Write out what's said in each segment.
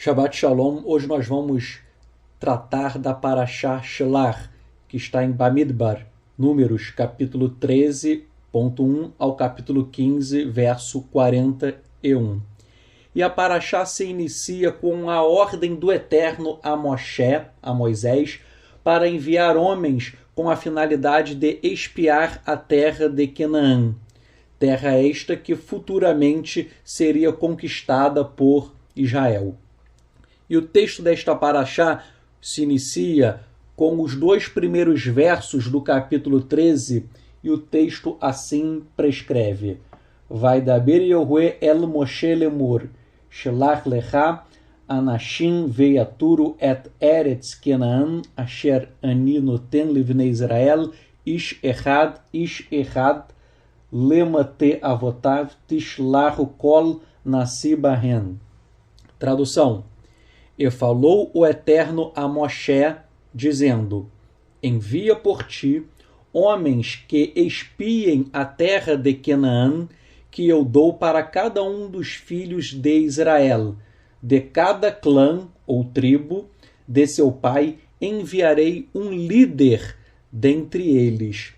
Shabbat Shalom, hoje nós vamos tratar da Parashá Shelach, que está em Bamidbar, Números, capítulo 13.1 ao capítulo 15, verso 41. E a Parashá se inicia com a ordem do Eterno a Moshe, a Moisés, para enviar homens com a finalidade de espiar a terra de Canaã, terra esta que futuramente seria conquistada por Israel. E o texto desta Parashá se inicia com os dois primeiros versos do capítulo 13, e o texto assim prescreve: Vaidaber Yehué el Moshe lemur, Shelach lecha, Anashim veiaturu et eretz Kenaan, asher ani noten livnei Israel, ish echad, lemate avotav, tishlachu kol nasi bahen. Tradução: E falou o Eterno a Moshe, dizendo: Envia por ti homens que espiem a terra de Canaã, que eu dou para cada um dos filhos de Israel. De cada clã ou tribo de seu pai enviarei um líder dentre eles.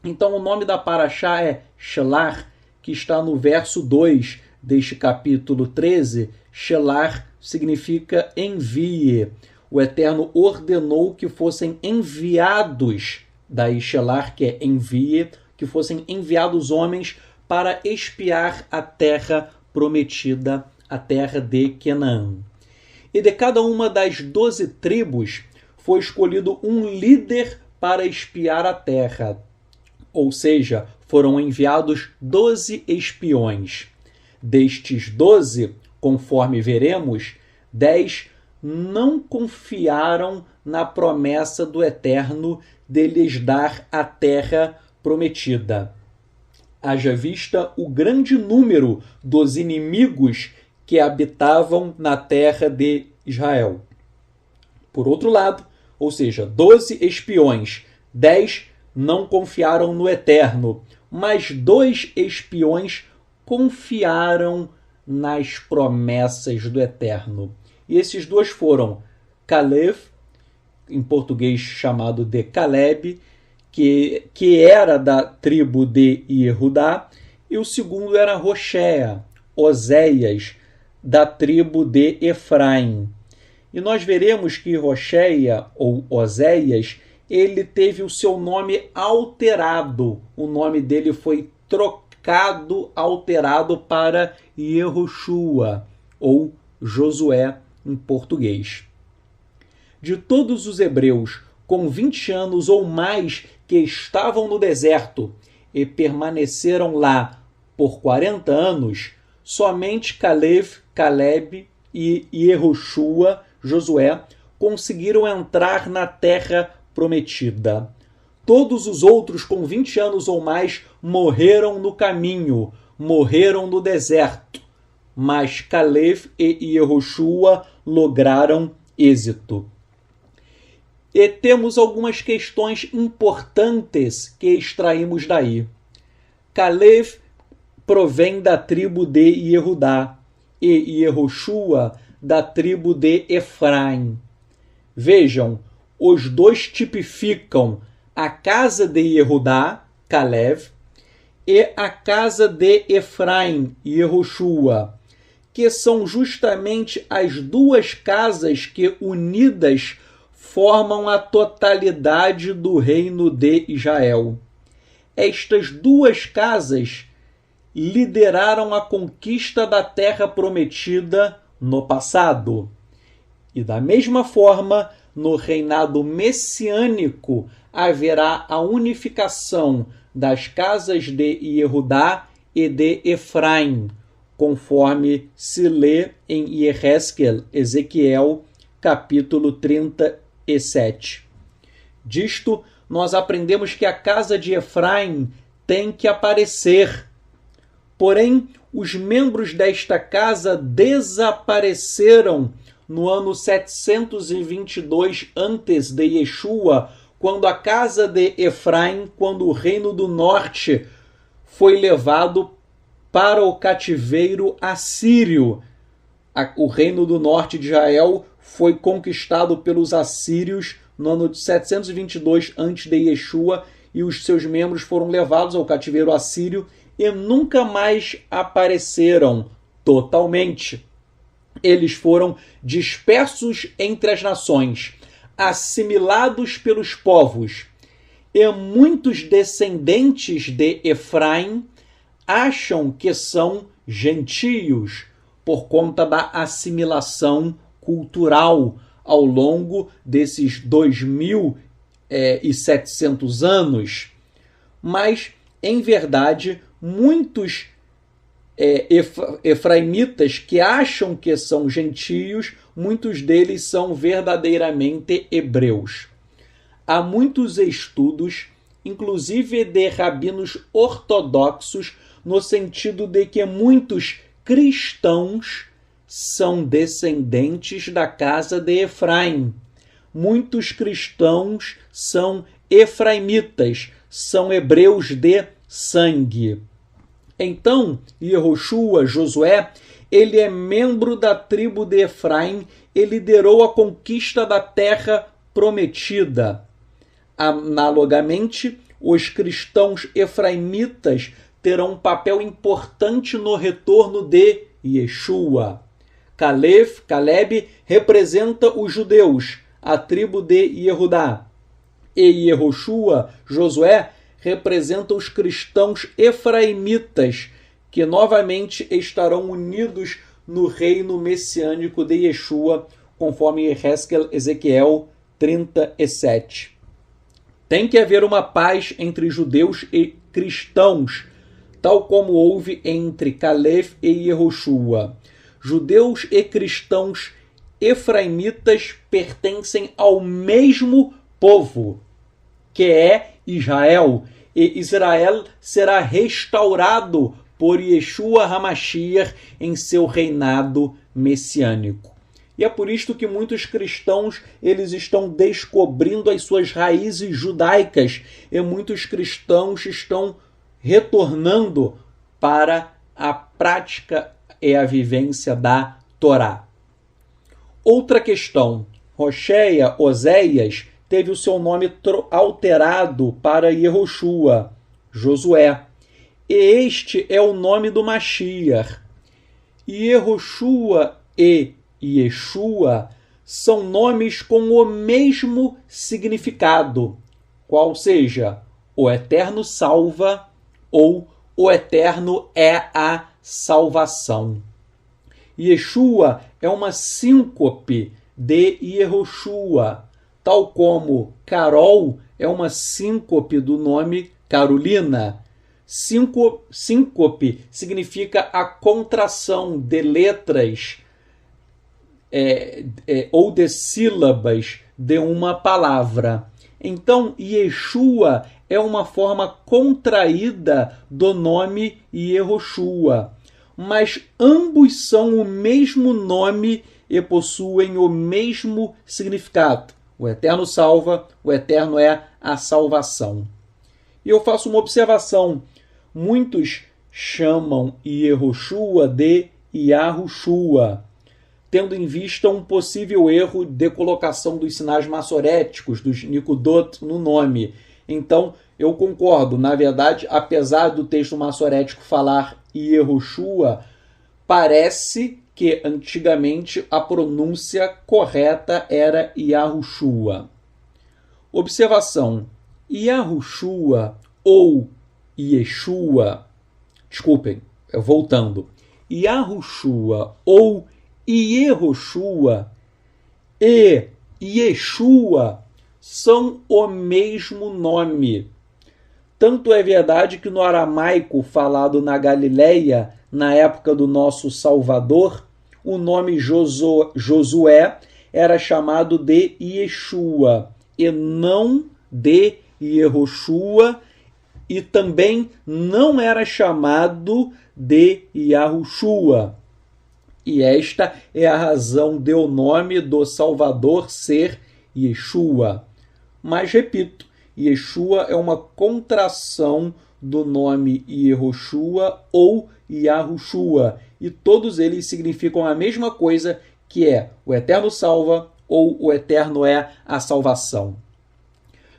Então o nome da Parashá é Shelach, que está no verso 2 deste capítulo 13. Shelach significa envie. O Eterno ordenou que fossem enviados, daí Shelach, que é envie, que fossem enviados homens para espiar a terra prometida, a terra de Canaã. E de cada uma das 12 tribos foi escolhido um líder para espiar a terra. Ou seja, foram enviados 12 espiões. Destes 12, conforme veremos, 10 não confiaram na promessa do Eterno de lhes dar a terra prometida. Haja vista o grande número dos inimigos que habitavam na terra de Israel. Por outro lado, ou seja, 12 espiões, 10 não confiaram no Eterno, mas 2 espiões confiaram nas promessas do Eterno. E esses 2 foram Caleb, em português chamado de Caleb, que era da tribo de Yehudá, e o segundo era Roshea, Oséias, da tribo de Efraim. E nós veremos que Roshea, ou Oséias, ele teve o seu nome alterado. O nome dele foi trocado, alterado para Yehoshua, ou Josué em português. De todos os hebreus com 20 anos ou mais que estavam no deserto e permaneceram lá por 40 anos, somente Caleb e Yehoshua, Josué, conseguiram entrar na terra prometida. Todos os outros com 20 anos ou mais morreram no caminho, morreram no deserto, mas Caleb e Yehoshua lograram êxito. E temos algumas questões importantes que extraímos daí. Caleb provém da tribo de Yehudá e Yehoshua da tribo de Efraim. Vejam, os 2 tipificam a casa de Yehudá, Caleb, e a casa de Efraim, Yehoshua, que são justamente as 2 casas que, unidas, formam a totalidade do reino de Israel. Estas 2 casas lideraram a conquista da terra prometida no passado. E da mesma forma, no reinado messiânico, haverá a unificação das casas de Yehudá e de Efraim, conforme se lê em Yehezkel, Ezequiel, capítulo 37. Disto, nós aprendemos que a casa de Efraim tem que aparecer. Porém, os membros desta casa desapareceram no ano 722 antes de Yeshua, quando a casa de Efraim, quando o reino do norte foi levado para o cativeiro assírio, O reino do norte de Israel foi conquistado pelos assírios no ano de 722 a.C. de Yeshua, e os seus membros foram levados ao cativeiro assírio e nunca mais apareceram totalmente. Eles foram dispersos entre as nações, assimilados pelos povos, e muitos descendentes de Efraim acham que são gentios por conta da assimilação cultural ao longo desses 2.700 anos. Mas, em verdade, muitos efraimitas que acham que são gentios, muitos deles são verdadeiramente hebreus. Há muitos estudos, inclusive de rabinos ortodoxos, no sentido de que muitos cristãos são descendentes da casa de Efraim. Muitos cristãos são efraimitas, são hebreus de sangue. Então, Yehoshua, Josué, ele é membro da tribo de Efraim e liderou a conquista da terra prometida. Analogamente, os cristãos efraimitas terão um papel importante no retorno de Yeshua. Caleb representa os judeus, a tribo de Yehudá. E Yehoshua, Josué, representa os cristãos efraimitas, que novamente estarão unidos no reino messiânico de Yeshua, conforme Ezequiel 37. Tem que haver uma paz entre judeus e cristãos, tal como houve entre Caleb e Yehoshua. Judeus e cristãos efraimitas pertencem ao mesmo povo, que é Israel, e Israel será restaurado por Yeshua HaMashiach em seu reinado messiânico. E é por isto que muitos cristãos eles estão descobrindo as suas raízes judaicas, e muitos cristãos estão retornando para a prática e a vivência da Torá. Outra questão: Oséias teve o seu nome alterado para Yehoshua, Josué. E este é o nome do Mashiach. Yehoshua e Yeshua são nomes com o mesmo significado, qual seja, o Eterno salva ou o Eterno é a salvação. Yeshua é uma síncope de Yehoshua, tal como Carol é uma síncope do nome Carolina. Síncope significa a contração de letras ou de sílabas de uma palavra. Então, Yeshua é uma forma contraída do nome Yehoshua, mas ambos são o mesmo nome e possuem o mesmo significado. O Eterno salva, o Eterno é a salvação. E eu faço uma observação. Muitos chamam Yehoshua de Yahushua, tendo em vista um possível erro de colocação dos sinais massoréticos, dos Nikudot, no nome. Então, eu concordo. Na verdade, apesar do texto massorético falar Yehoshua, parece que antigamente a pronúncia correta era Yahushua. Observação: Yahushua ou Yeshua, desculpem, voltando, Yahushua ou Yehoshua e Yeshua são o mesmo nome. Tanto é verdade que no aramaico falado na Galileia, na época do nosso Salvador, o nome Josué era chamado de Yeshua e não de Yehoshua, e também não era chamado de Yahushua. E esta é a razão do nome do Salvador ser Yeshua. Mas, repito, Yeshua é uma contração do nome Yehoshua ou Yahushua. e todos eles significam a mesma coisa, que é o Eterno salva ou o Eterno é a salvação.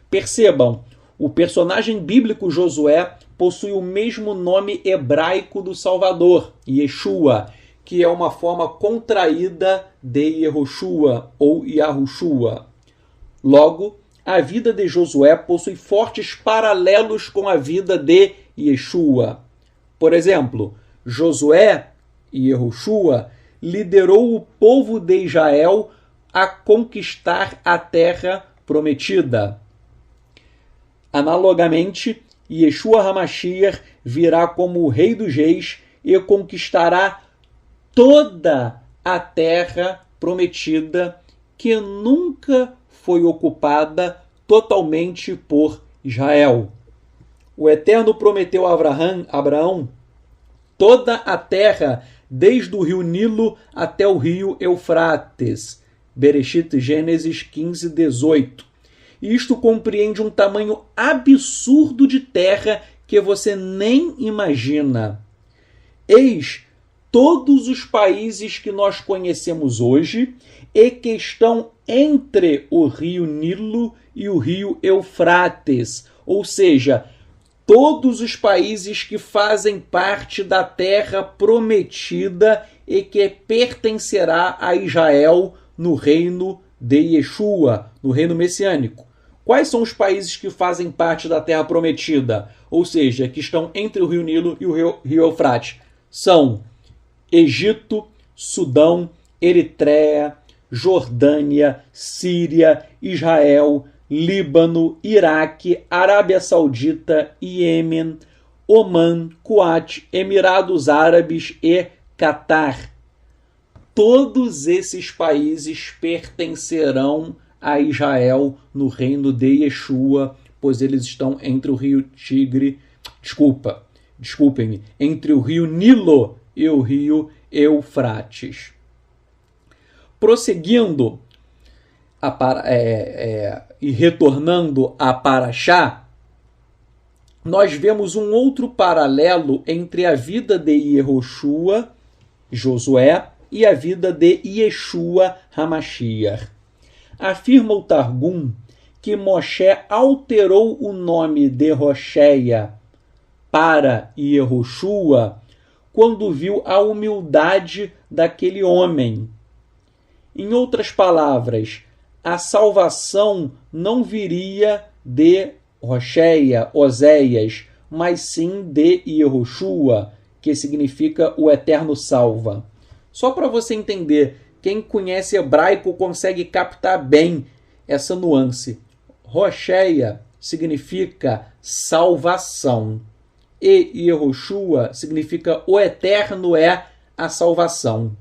Percebam, o personagem bíblico Josué possui o mesmo nome hebraico do Salvador, Yeshua, que é uma forma contraída de Yehoshua ou Yahushua. Logo, a vida de Josué possui fortes paralelos com a vida de Yeshua. Por exemplo, Josué e Yehoshua liderou o povo de Israel a conquistar a terra prometida. Analogamente, Yeshua HaMashiach virá como o Rei dos Reis e conquistará toda a terra prometida que nunca foi ocupada totalmente por Israel. O Eterno prometeu a Abraão toda a terra, desde o rio Nilo até o rio Eufrates. Bereshit, Gênesis 15, 18. E isto compreende um tamanho absurdo de terra que você nem imagina. Eis todos os países que nós conhecemos hoje e que estão entre o rio Nilo e o rio Eufrates, ou seja, todos os países que fazem parte da terra prometida e que pertencerá a Israel no reino de Yeshua, no reino messiânico. Quais são os países que fazem parte da terra prometida? Ou seja, que estão entre o rio Nilo e o rio Eufrates? São Egito, Sudão, Eritreia, Jordânia, Síria, Israel, Líbano, Iraque, Arábia Saudita, Iêmen, Omã, Kuwait, Emirados Árabes e Catar. Todos esses países pertencerão a Israel no reino de Yeshua, pois eles estão entre o rio Tigre, desculpem-me, entre o rio Nilo e o rio Eufrates. Prosseguindo e retornando a Paraxá, nós vemos um outro paralelo entre a vida de Yehoshua, Josué, e a vida de Yeshua HaMashiach. Afirma o Targum que Moshe alterou o nome de Rocheia para Yehoshua quando viu a humildade daquele homem. Em outras palavras, a salvação não viria de Rocheia, Oséias, mas sim de Yehoshua, que significa o Eterno salva. Só para você entender, quem conhece hebraico consegue captar bem essa nuance. Rocheia significa salvação e Yehoshua significa o Eterno é a salvação.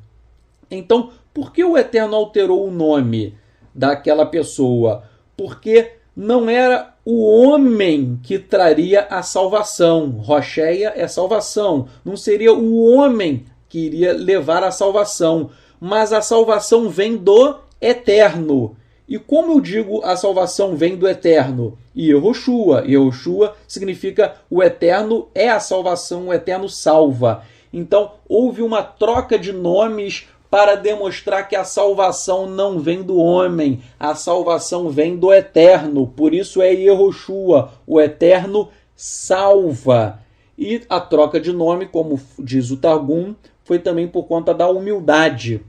Então, por que o Eterno alterou o nome daquela pessoa? Porque não era o homem que traria a salvação. Rocheia é salvação. Não seria o homem que iria levar a salvação. Mas a salvação vem do Eterno. E como eu digo a salvação vem do Eterno? Yehoshua. Yehoshua significa o Eterno é a salvação, o Eterno salva. Então, houve uma troca de nomes para demonstrar que a salvação não vem do homem, a salvação vem do Eterno. Por isso é Yehoshua, o Eterno salva. E a troca de nome, como diz o Targum, foi também por conta da humildade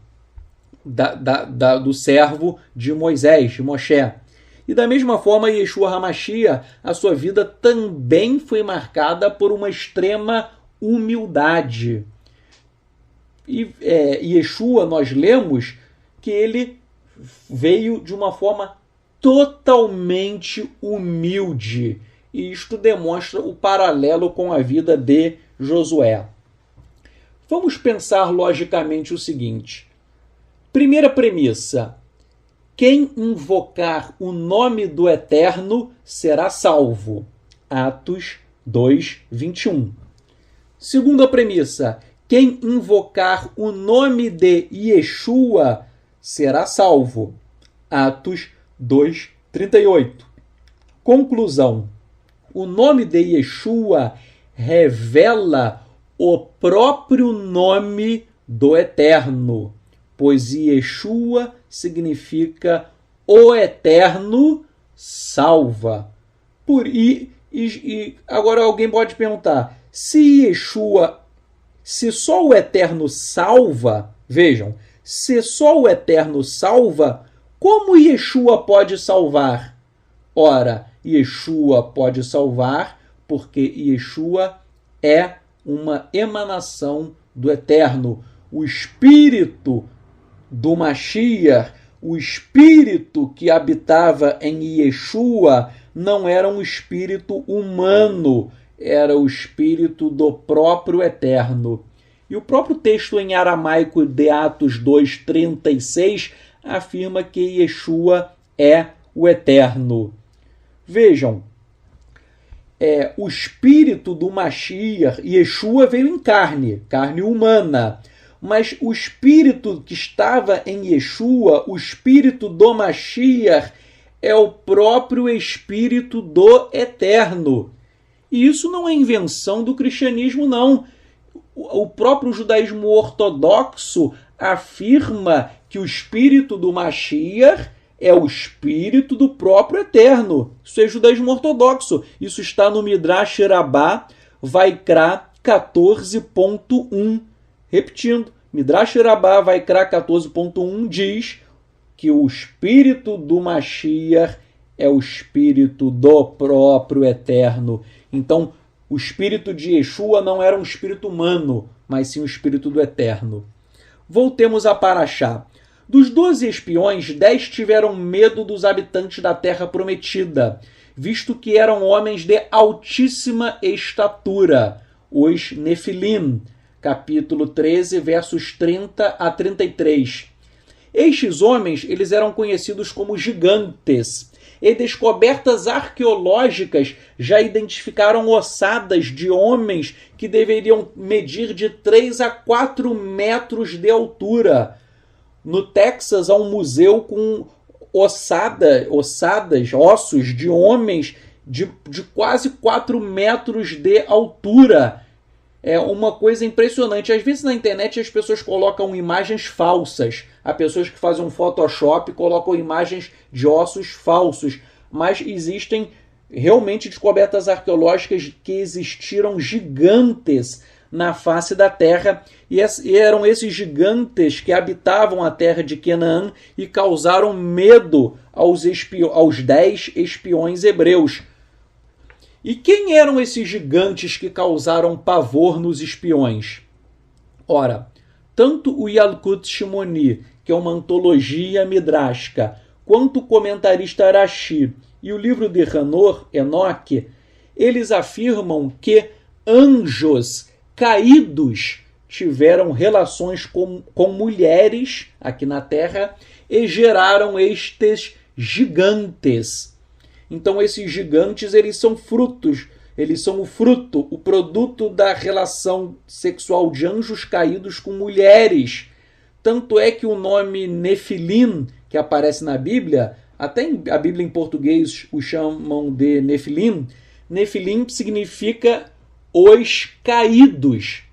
do servo de Moisés, de Moshe. E da mesma forma, Yeshua HaMashiach, a sua vida também foi marcada por uma extrema humildade. E Yeshua, nós lemos que ele veio de uma forma totalmente humilde. E isto demonstra o paralelo com a vida de Josué. Vamos pensar logicamente o seguinte. Primeira premissa: quem invocar o nome do Eterno será salvo. Atos 2, 21. Segunda premissa: quem invocar o nome de Yeshua será salvo. Atos 2, 38. Conclusão: o nome de Yeshua revela o próprio nome do Eterno, pois Yeshua significa o Eterno salva. Agora alguém pode perguntar, se só o Eterno salva, vejam, se só o Eterno salva, como Yeshua pode salvar? Ora, Yeshua pode salvar porque Yeshua é uma emanação do Eterno. O Espírito do Mashiach, o Espírito que habitava em Yeshua, não era um espírito humano, era o Espírito do próprio Eterno. E o próprio texto em aramaico de Atos 2:36 afirma que Yeshua é o Eterno. Vejam, o espírito do Mashiach, Yeshua veio em carne humana, mas o espírito que estava em Yeshua, o espírito do Mashiach, é o próprio espírito do Eterno. E isso não é invenção do cristianismo, não. O próprio judaísmo ortodoxo afirma que o espírito do Mashiach é o espírito do próprio Eterno. Isso é judaísmo ortodoxo. Isso está no Midrash Rabbah, Vaikra 14.1. Repetindo, Midrash Rabbah, Vaikra 14.1 diz que o espírito do Mashiach é o espírito do próprio Eterno. Então, o espírito de Yeshua não era um espírito humano, mas sim o espírito do Eterno. Voltemos a Parashá. Dos 12 espiões, 10 tiveram medo dos habitantes da terra prometida, visto que eram homens de altíssima estatura, os Nefilim, capítulo 13, versos 30 a 33. Estes homens, eles eram conhecidos como gigantes, e descobertas arqueológicas já identificaram ossadas de homens que deveriam medir de 3 a 4 metros de altura. No Texas, há um museu com ossos de homens de quase 4 metros de altura. É uma coisa impressionante. Às vezes na internet as pessoas colocam imagens falsas. Há pessoas que fazem um Photoshop e colocam imagens de ossos falsos. Mas existem realmente descobertas arqueológicas que existiram gigantes na face da terra. E eram esses gigantes que habitavam a terra de Canaã e causaram medo aos 10 espiões hebreus. E quem eram esses gigantes que causaram pavor nos espiões? Ora, tanto o Yalkut Shimoni, que é uma antologia midrásica, quanto o comentarista Rashi e o livro de Hanor, Enoque, eles afirmam que anjos caídos tiveram relações com mulheres aqui na Terra e geraram estes gigantes. Então esses gigantes, eles são o fruto, o produto da relação sexual de anjos caídos com mulheres. Tanto é que o nome Nefilim, que aparece na Bíblia, até a Bíblia em português o chamam de Nefilim. Nefilim significa os caídos.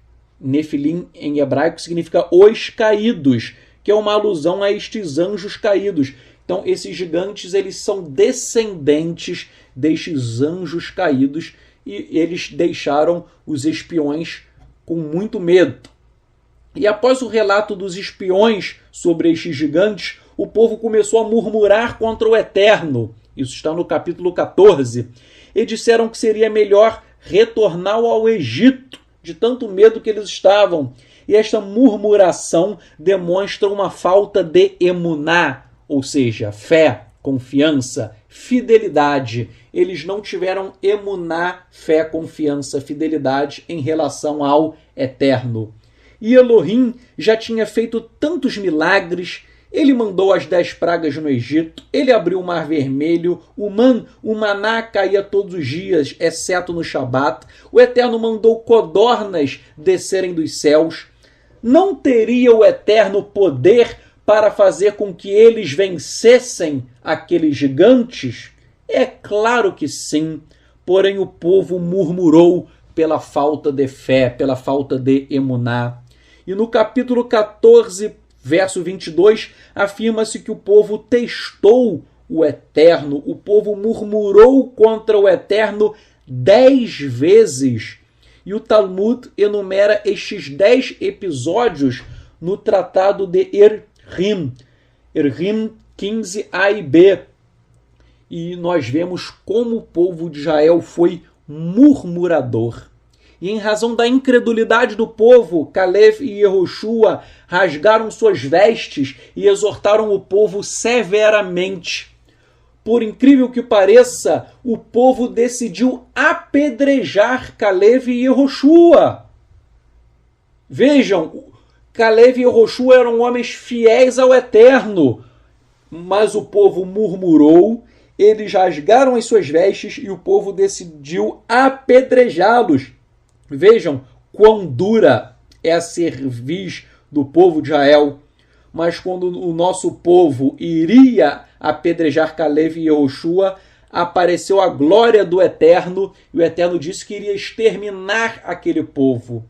Nefilim em hebraico significa os caídos, que é uma alusão a estes anjos caídos. Então, esses gigantes, eles são descendentes destes anjos caídos e eles deixaram os espiões com muito medo. E após o relato dos espiões sobre estes gigantes, o povo começou a murmurar contra o Eterno. Isso está no capítulo 14. E disseram que seria melhor retornar ao Egito, de tanto medo que eles estavam. E esta murmuração demonstra uma falta de emuná, ou seja, fé, confiança, fidelidade. Eles não tiveram emuná, fé, confiança, fidelidade em relação ao Eterno. E Elohim já tinha feito tantos milagres. Ele mandou as 10 pragas no Egito, ele abriu o Mar Vermelho, o maná caía todos os dias, exceto no Shabat. O Eterno mandou codornas descerem dos céus. Não teria o Eterno poder para fazer com que eles vencessem aqueles gigantes? É claro que sim, porém o povo murmurou pela falta de fé, pela falta de emuná. E no capítulo 14, verso 22, afirma-se que o povo testou o Eterno, o povo murmurou contra o Eterno 10 vezes. E o Talmud enumera estes 10 episódios no tratado de Errim, Errim 15a e b. E nós vemos como o povo de Israel foi murmurador. E em razão da incredulidade do povo, Caleb e Yehoshua rasgaram suas vestes e exortaram o povo severamente. Por incrível que pareça, o povo decidiu apedrejar Caleb e Yehoshua. Vejam, Caleb e Yehoshua eram homens fiéis ao Eterno, mas o povo murmurou, eles rasgaram as suas vestes e o povo decidiu apedrejá-los. Vejam quão dura é a cerviz do povo de Israel. Mas quando o nosso povo iria apedrejar Caleb e Yehoshua, apareceu a glória do Eterno, e o Eterno disse que iria exterminar aquele povo.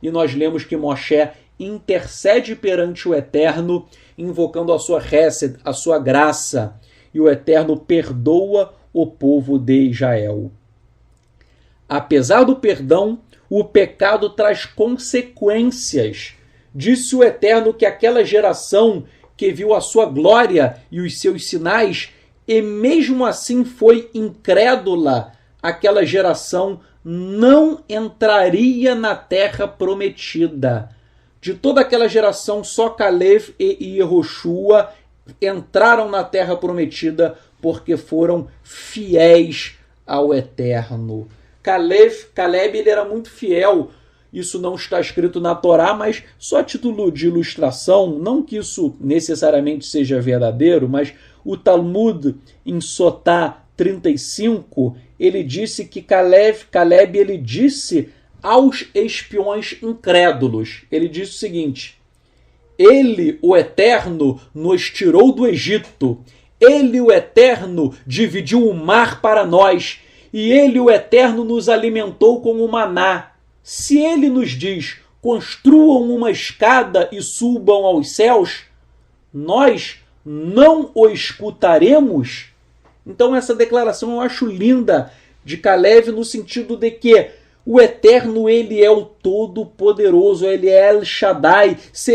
E nós lemos que Moshe intercede perante o Eterno, invocando a sua Hesed, a sua graça, e o Eterno perdoa o povo de Israel. Apesar do perdão, o pecado traz consequências. Disse o Eterno que aquela geração que viu a sua glória e os seus sinais, e mesmo assim foi incrédula, aquela geração não entraria na terra prometida. De toda aquela geração, só Caleb e Yehoshua entraram na terra prometida porque foram fiéis ao Eterno. Caleb ele era muito fiel. Isso não está escrito na Torá, mas só a título de ilustração, não que isso necessariamente seja verdadeiro, mas o Talmud, em Sotá 35, ele disse que Caleb ele disse aos espiões incrédulos, ele disse o seguinte: Ele, o Eterno, nos tirou do Egito, Ele, o Eterno, dividiu o mar para nós, e Ele, o Eterno, nos alimentou com o maná. Se Ele nos diz, construam uma escada e subam aos céus, nós não o escutaremos? Então essa declaração eu acho linda de Caleb no sentido de que o Eterno, ele é o Todo-Poderoso, ele é El Shaddai. Se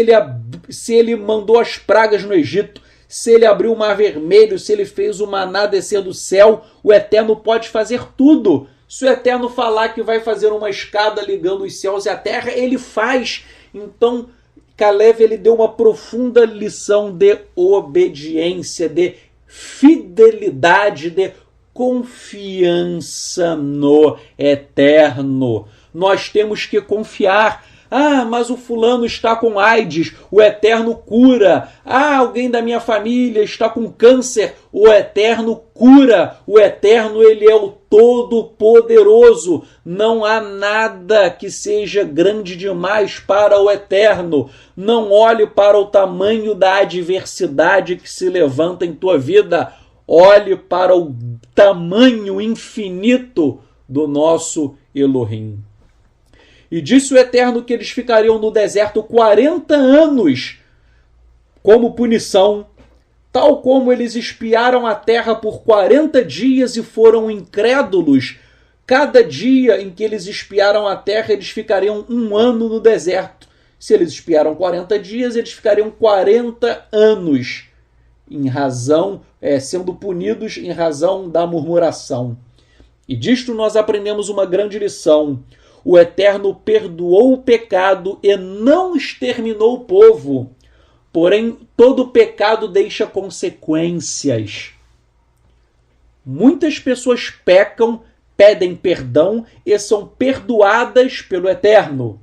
ele mandou as pragas no Egito, se ele abriu o Mar Vermelho, se ele fez o maná descer do céu, o Eterno pode fazer tudo. Se o Eterno falar que vai fazer uma escada ligando os céus e a terra, ele faz. Então, Caleb ele deu uma profunda lição de obediência, de fidelidade, de confiança no Eterno. Nós temos que confiar. Ah, mas o fulano está com AIDS, o Eterno cura. Ah, alguém da minha família está com câncer, o Eterno cura. O Eterno, ele é o Todo-Poderoso. Não há nada que seja grande demais para o Eterno. Não olhe para o tamanho da adversidade que se levanta em tua vida. Olhe para o tamanho infinito do nosso Elohim. E disse o Eterno que eles ficariam no deserto 40 anos como punição, tal como eles espiaram a terra por 40 dias e foram incrédulos. Cada dia em que eles espiaram a terra, eles ficariam 1 ano no deserto. Se eles espiaram 40 dias, eles ficariam 40 anos, sendo punidos em razão da murmuração. E disto nós aprendemos uma grande lição. O Eterno perdoou o pecado e não exterminou o povo. Porém, todo pecado deixa consequências. Muitas pessoas pecam, pedem perdão e são perdoadas pelo Eterno.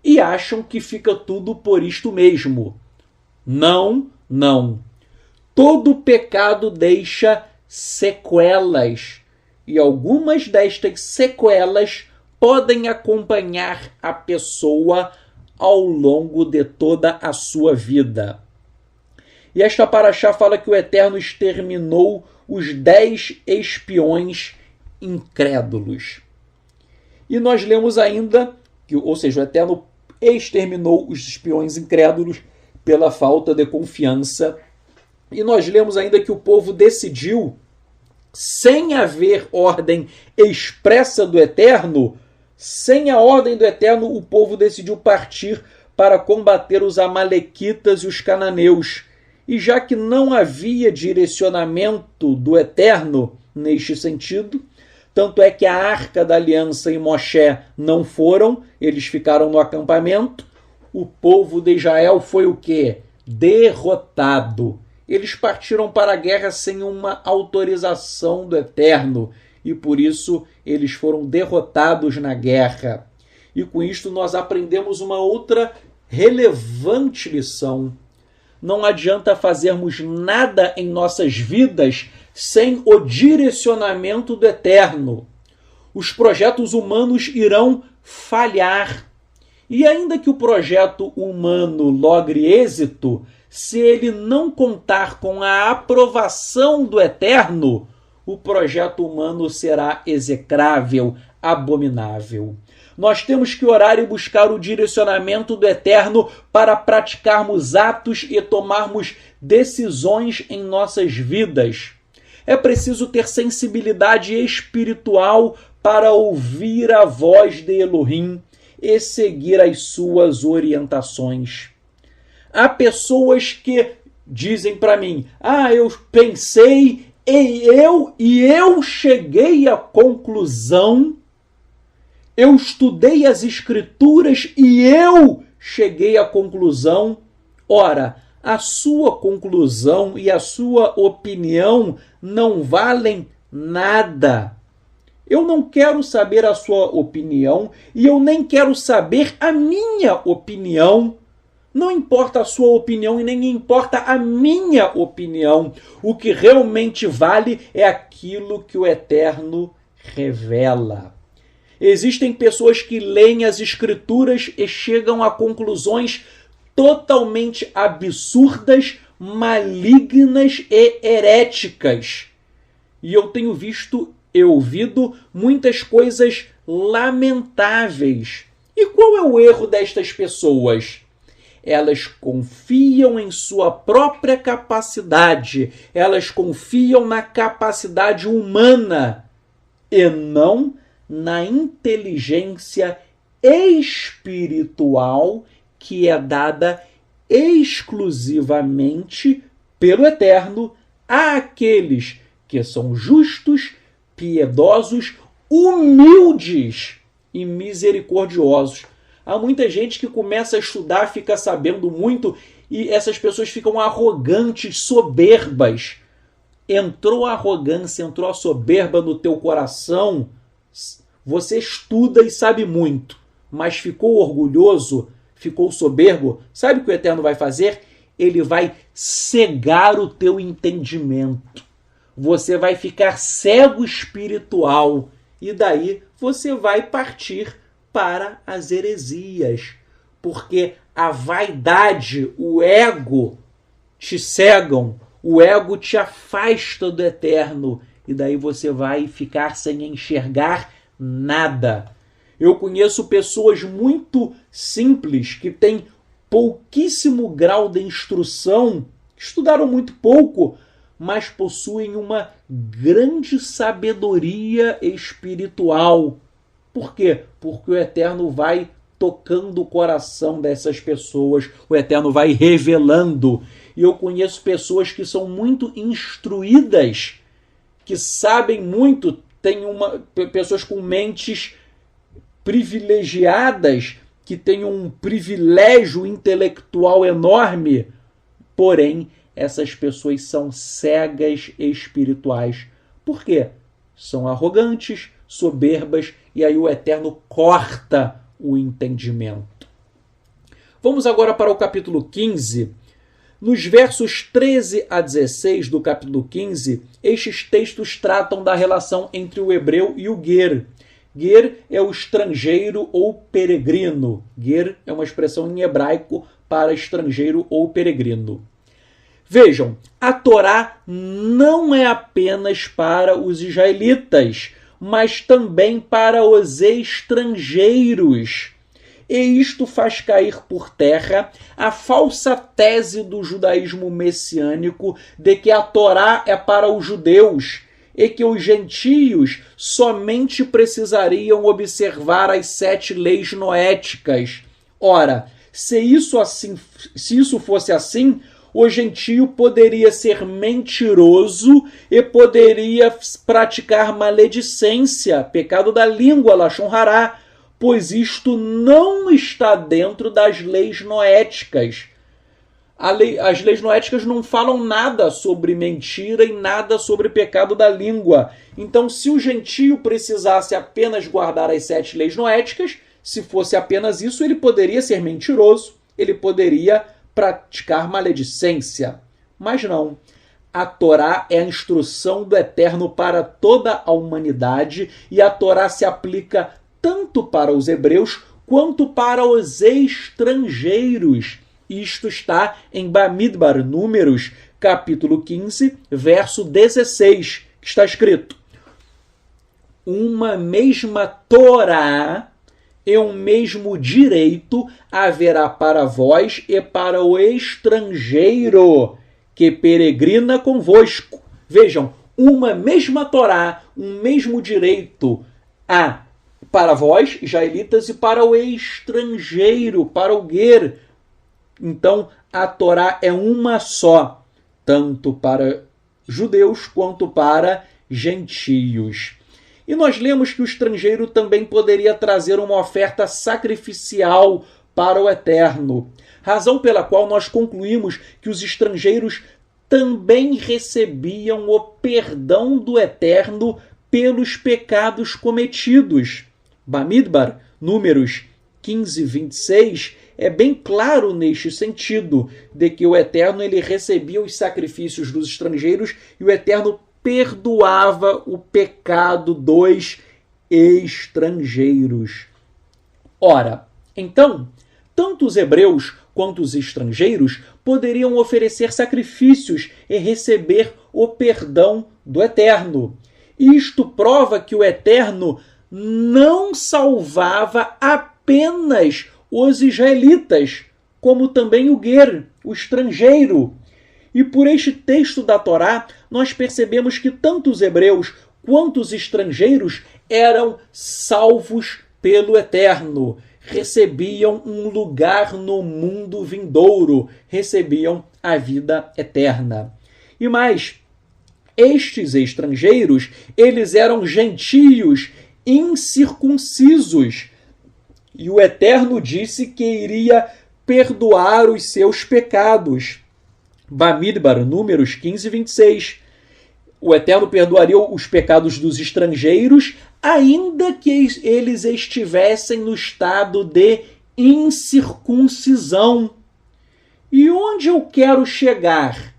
E acham que fica tudo por isto mesmo. Não, não. Todo pecado deixa sequelas. E algumas destas sequelas podem acompanhar a pessoa ao longo de toda a sua vida. E esta paraxá fala que o Eterno exterminou os 10 espiões incrédulos. E nós lemos ainda, ou seja, o Eterno exterminou os espiões incrédulos pela falta de confiança. E nós lemos ainda que o povo decidiu, sem haver ordem expressa do Eterno, sem a ordem do Eterno, o povo decidiu partir para combater os amalequitas e os cananeus. E já que não havia direcionamento do Eterno neste sentido, tanto é que a Arca da Aliança e Moshe não foram, eles ficaram no acampamento, o povo de Israel foi o quê? Derrotado. Eles partiram para a guerra sem uma autorização do Eterno e por isso eles foram derrotados na guerra. E com isto nós aprendemos uma outra relevante lição. Não adianta fazermos nada em nossas vidas sem o direcionamento do Eterno. Os projetos humanos irão falhar. E ainda que o projeto humano logre êxito, se ele não contar com a aprovação do Eterno, o projeto humano será execrável, abominável. Nós temos que orar e buscar o direcionamento do Eterno para praticarmos atos e tomarmos decisões em nossas vidas. É preciso ter sensibilidade espiritual para ouvir a voz de Elohim e seguir as suas orientações. Há pessoas que dizem para mim, eu pensei e eu cheguei à conclusão, eu estudei as Escrituras e eu cheguei à conclusão. Ora, a sua conclusão e a sua opinião não valem nada. Eu não quero saber a sua opinião e eu nem quero saber a minha opinião. Não importa a sua opinião e nem importa a minha opinião. O que realmente vale é aquilo que o Eterno revela. Existem pessoas que leem as Escrituras e chegam a conclusões totalmente absurdas, malignas e heréticas. E eu tenho visto e ouvido muitas coisas lamentáveis. E qual é o erro destas pessoas? Elas confiam em sua própria capacidade, elas confiam na capacidade humana e não na inteligência espiritual que é dada exclusivamente pelo Eterno àqueles que são justos, piedosos, humildes e misericordiosos. Há muita gente que começa a estudar, fica sabendo muito e essas pessoas ficam arrogantes, soberbas. Entrou a arrogância, entrou a soberba no teu coração, você estuda e sabe muito, mas ficou orgulhoso, ficou soberbo, sabe o que o Eterno vai fazer? Ele vai cegar o teu entendimento. Você vai ficar cego espiritual e daí você vai partir para as heresias, porque a vaidade, o ego te cegam, o ego te afasta do Eterno e daí você vai ficar sem enxergar nada. Eu conheço pessoas muito simples que têm pouquíssimo grau de instrução, estudaram muito pouco, mas possuem uma grande sabedoria espiritual. Por quê? Porque o Eterno vai tocando o coração dessas pessoas, o Eterno vai revelando. E eu conheço pessoas que são muito instruídas, que sabem muito, pessoas com mentes privilegiadas, que têm um privilégio intelectual enorme, porém, essas pessoas são cegas espirituais. Por quê? São arrogantes, soberbas, e aí o Eterno corta o entendimento. Vamos agora para o capítulo 15. Nos versos 13 a 16 do capítulo 15, estes textos tratam da relação entre o hebreu e o ger. Ger é o estrangeiro ou peregrino. Ger é uma expressão em hebraico para estrangeiro ou peregrino. Vejam, a Torá não é apenas para os israelitas, mas também para os estrangeiros. E isto faz cair por terra a falsa tese do judaísmo messiânico de que a Torá é para os judeus e que os gentios somente precisariam observar as 7 leis noéticas. Ora, se isso fosse assim, o gentio poderia ser mentiroso e poderia praticar maledicência, pecado da língua, lashon hará, pois isto não está dentro das leis noéticas. As leis noéticas não falam nada sobre mentira e nada sobre pecado da língua. Então, se o gentio precisasse apenas guardar as 7 leis noéticas, se fosse apenas isso, ele poderia ser mentiroso, ele poderia praticar maledicência. Mas não. A Torá é a instrução do Eterno para toda a humanidade e a Torá se aplica tanto para os hebreus quanto para os estrangeiros. Isto está em Bamidbar, Números, capítulo 15, verso 16, que está escrito: uma mesma Torá e um mesmo direito haverá para vós e para o estrangeiro que peregrina convosco. Vejam, uma mesma Torá, um mesmo direito há para vós, israelitas, e para o estrangeiro, para o guer. Então, a Torá é uma só, tanto para judeus quanto para gentios. E nós lemos que o estrangeiro também poderia trazer uma oferta sacrificial para o Eterno, razão pela qual nós concluímos que os estrangeiros também recebiam o perdão do Eterno pelos pecados cometidos. Bamidbar, Números 15, 26, é bem claro neste sentido, de que o Eterno ele recebia os sacrifícios dos estrangeiros e o Eterno perdoava o pecado dos estrangeiros. Ora, então, tanto os hebreus quanto os estrangeiros poderiam oferecer sacrifícios e receber o perdão do Eterno. Isto prova que o Eterno não salvava apenas os israelitas, como também o guer, o estrangeiro. E por este texto da Torá, nós percebemos que tanto os hebreus quanto os estrangeiros eram salvos pelo Eterno, recebiam um lugar no mundo vindouro, recebiam a vida eterna. E mais, estes estrangeiros, eles eram gentios, incircuncisos, e o Eterno disse que iria perdoar os seus pecados. Bamidbar, Números 15, 26. O Eterno perdoaria os pecados dos estrangeiros, ainda que eles estivessem no estado de incircuncisão. E onde eu quero chegar?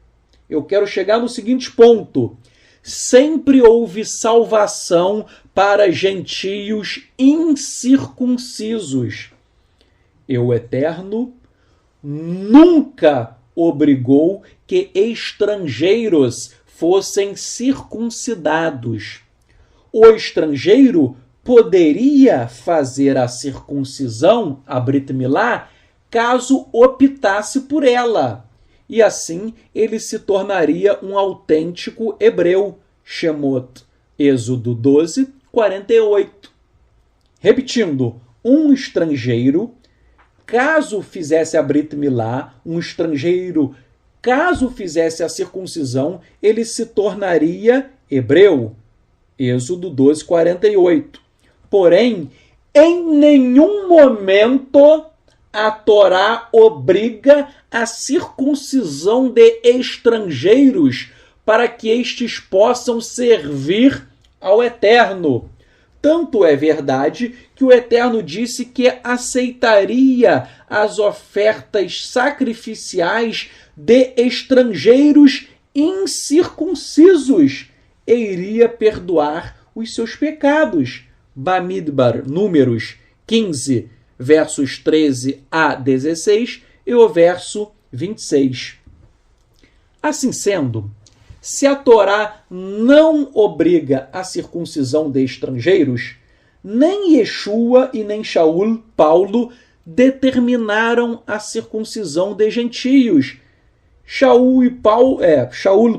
Eu quero chegar no seguinte ponto: sempre houve salvação para gentios incircuncisos. E o Eterno nunca obrigou que estrangeiros fossem circuncidados. O estrangeiro poderia fazer a circuncisão, a Brit Milá, caso optasse por ela. E assim ele se tornaria um autêntico hebreu. Shemot, Êxodo 12, 48. Repetindo, um estrangeiro, caso fizesse a Brit Milá, um estrangeiro, caso fizesse a circuncisão, ele se tornaria hebreu. Êxodo 12, 48. Porém, em nenhum momento a Torá obriga a circuncisão de estrangeiros para que estes possam servir ao Eterno. Tanto é verdade que o Eterno disse que aceitaria as ofertas sacrificiais de estrangeiros incircuncisos e iria perdoar os seus pecados. Bamidbar, Números 15, versos 13 a 16 e o verso 26. Assim sendo, Se a Torá não obriga a circuncisão de estrangeiros, nem Yeshua e nem Shaul, Paulo, determinaram a circuncisão de gentios. Shaul,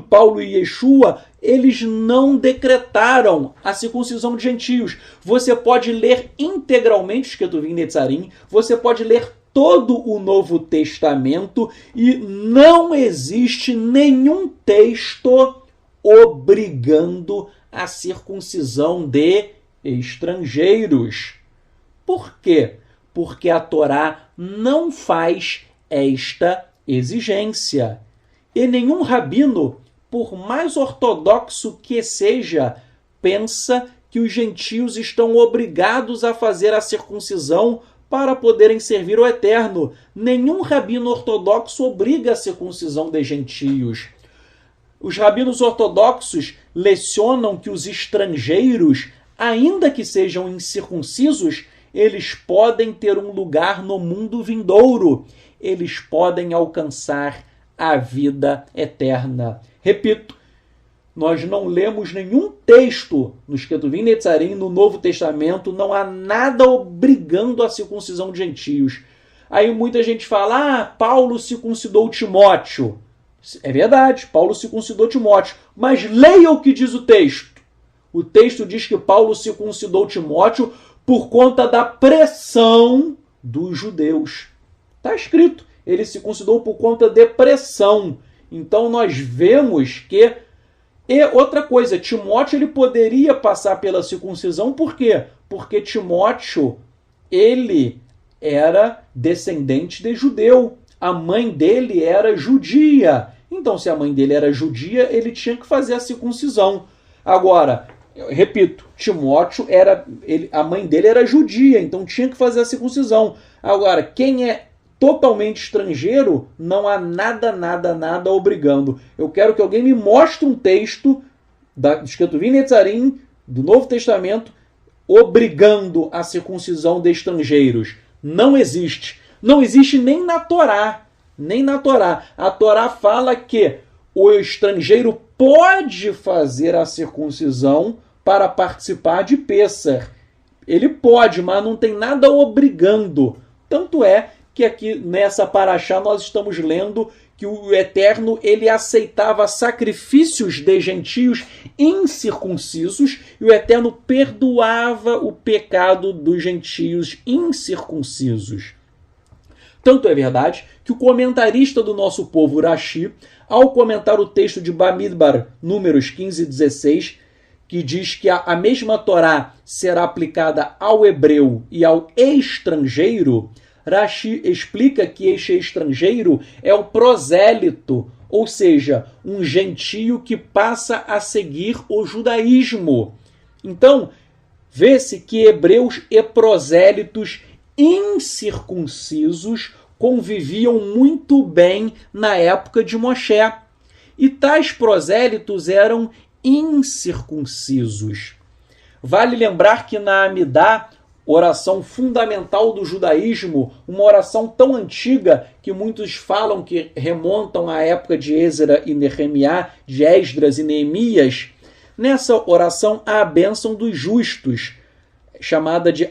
Paulo e Yeshua, eles não decretaram a circuncisão de gentios. Você pode ler integralmente os Ketuvim Netzarim, você pode ler todo o Novo Testamento e não existe nenhum texto obrigando a circuncisão de estrangeiros. Por quê? Porque a Torá não faz esta exigência. E nenhum rabino, por mais ortodoxo que seja, pensa que os gentios estão obrigados a fazer a circuncisão para poderem servir o Eterno. Nenhum rabino ortodoxo obriga a circuncisão de gentios. Os rabinos ortodoxos lecionam que os estrangeiros, ainda que sejam incircuncisos, eles podem ter um lugar no mundo vindouro. Eles podem alcançar a vida eterna. Repito, nós não lemos nenhum texto nos Ketuvim Netzarim, no Novo Testamento, não há nada obrigando a circuncisão de gentios. Aí muita gente fala, Paulo circuncidou Timóteo. É verdade, Paulo circuncidou Timóteo. Mas leia o que diz o texto. O texto diz que Paulo circuncidou Timóteo por conta da pressão dos judeus. Está escrito, ele circuncidou por conta de pressão. Então nós vemos que... E outra coisa, Timóteo ele poderia passar pela circuncisão, por quê? Porque Timóteo, ele era descendente de judeu. A mãe dele era judia. Então, se a mãe dele era judia, ele tinha que fazer a circuncisão. Agora, eu repito, Timóteo, a mãe dele era judia, então tinha que fazer a circuncisão. Agora, quem é totalmente estrangeiro, não há nada obrigando. Eu quero que alguém me mostre um texto dos Ketuvim Netzarim, do Novo Testamento, obrigando a circuncisão de estrangeiros. Não existe. Não existe nem na Torá. Nem na Torá. A Torá fala que o estrangeiro pode fazer a circuncisão para participar de Pêssar. Ele pode, mas não tem nada obrigando. Tanto é que aqui nessa paraxá nós estamos lendo que o Eterno ele aceitava sacrifícios de gentios incircuncisos e o Eterno perdoava o pecado dos gentios incircuncisos. Tanto é verdade que o comentarista do nosso povo, Rashi, ao comentar o texto de Bamidbar, números 15 e 16, que diz que a mesma Torá será aplicada ao hebreu e ao estrangeiro, Rashi explica que este estrangeiro é o prosélito, ou seja, um gentio que passa a seguir o judaísmo. Então, vê-se que hebreus e prosélitos incircuncisos conviviam muito bem na época de Moshe. E tais prosélitos eram incircuncisos. Vale lembrar que na Amidá, oração fundamental do judaísmo, uma oração tão antiga que muitos falam que remontam à época de Êzra e Nehemiá, de Esdras e Neemias, nessa oração há a bênção dos justos, chamada de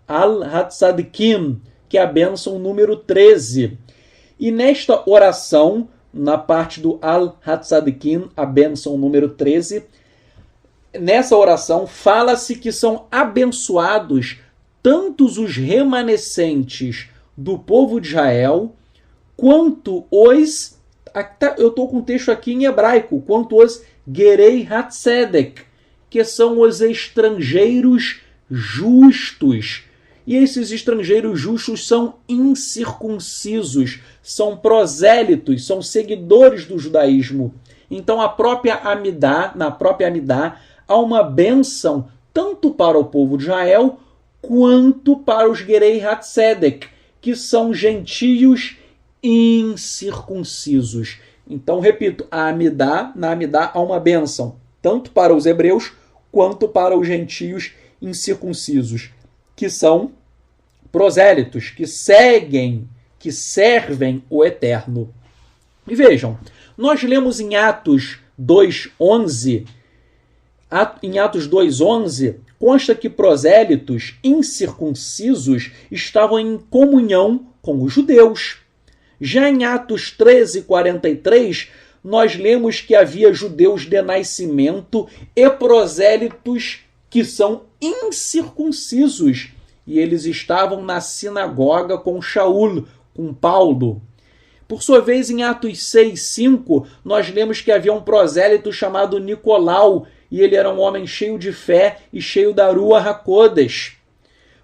Al-Hatzadikim, que é a bênção número 13. E nesta oração, na parte do Al-Hatzadikim, a bênção número 13, nessa oração fala-se que são abençoados tantos os remanescentes do povo de Israel, quanto os... Eu estou com o texto aqui em hebraico, quanto os Gerei Hatzedek, que são os estrangeiros justos. E esses estrangeiros justos são incircuncisos, são prosélitos, são seguidores do judaísmo. Então, na própria Amidá, há uma bênção tanto para o povo de Israel quanto para os Gerei Hatzedek, que são gentios incircuncisos. Então, repito, na Amidá há uma bênção tanto para os hebreus quanto para os gentios incircuncisos, que são prosélitos, que seguem, que servem o Eterno. E vejam, nós lemos em Atos, 2:11, em Atos 2:11, consta que prosélitos incircuncisos estavam em comunhão com os judeus. Já em Atos 13:43, nós lemos que havia judeus de nascimento e prosélitos que são incircuncisos, e eles estavam na sinagoga com Shaul, com Paulo. Por sua vez, em Atos 6:5, nós lemos que havia um prosélito chamado Nicolau, e ele era um homem cheio de fé e cheio da Ruach HaKodesh.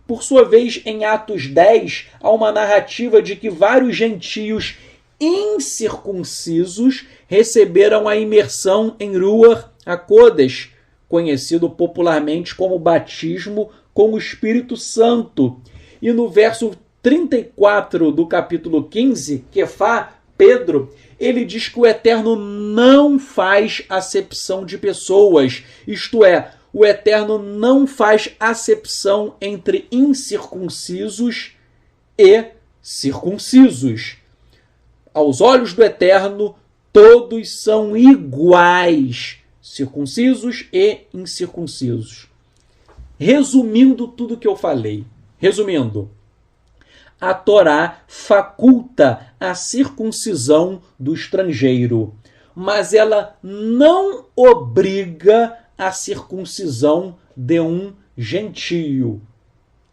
Por sua vez, em Atos 10, há uma narrativa de que vários gentios incircuncisos receberam a imersão em Ruach HaKodesh, conhecido popularmente como batismo com o Espírito Santo. E no verso 34 do capítulo 15, Kefá, Pedro, ele diz que o Eterno não faz acepção de pessoas, isto é, o Eterno não faz acepção entre incircuncisos e circuncisos. Aos olhos do Eterno, todos são iguais, circuncisos e incircuncisos. Resumindo tudo que eu falei, a Torá faculta a circuncisão do estrangeiro, mas ela não obriga a circuncisão de um gentio.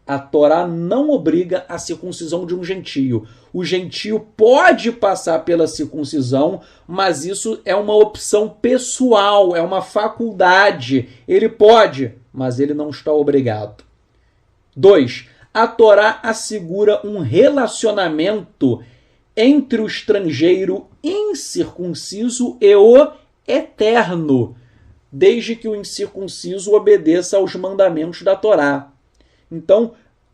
A Torá não obriga a circuncisão de um gentio. O gentio pode passar pela circuncisão, mas isso é uma opção pessoal, é uma faculdade. Ele pode, mas ele não está obrigado. 2. A Torá assegura um relacionamento entre o estrangeiro incircunciso e o Eterno, desde que o incircunciso obedeça aos mandamentos da Torá. Então,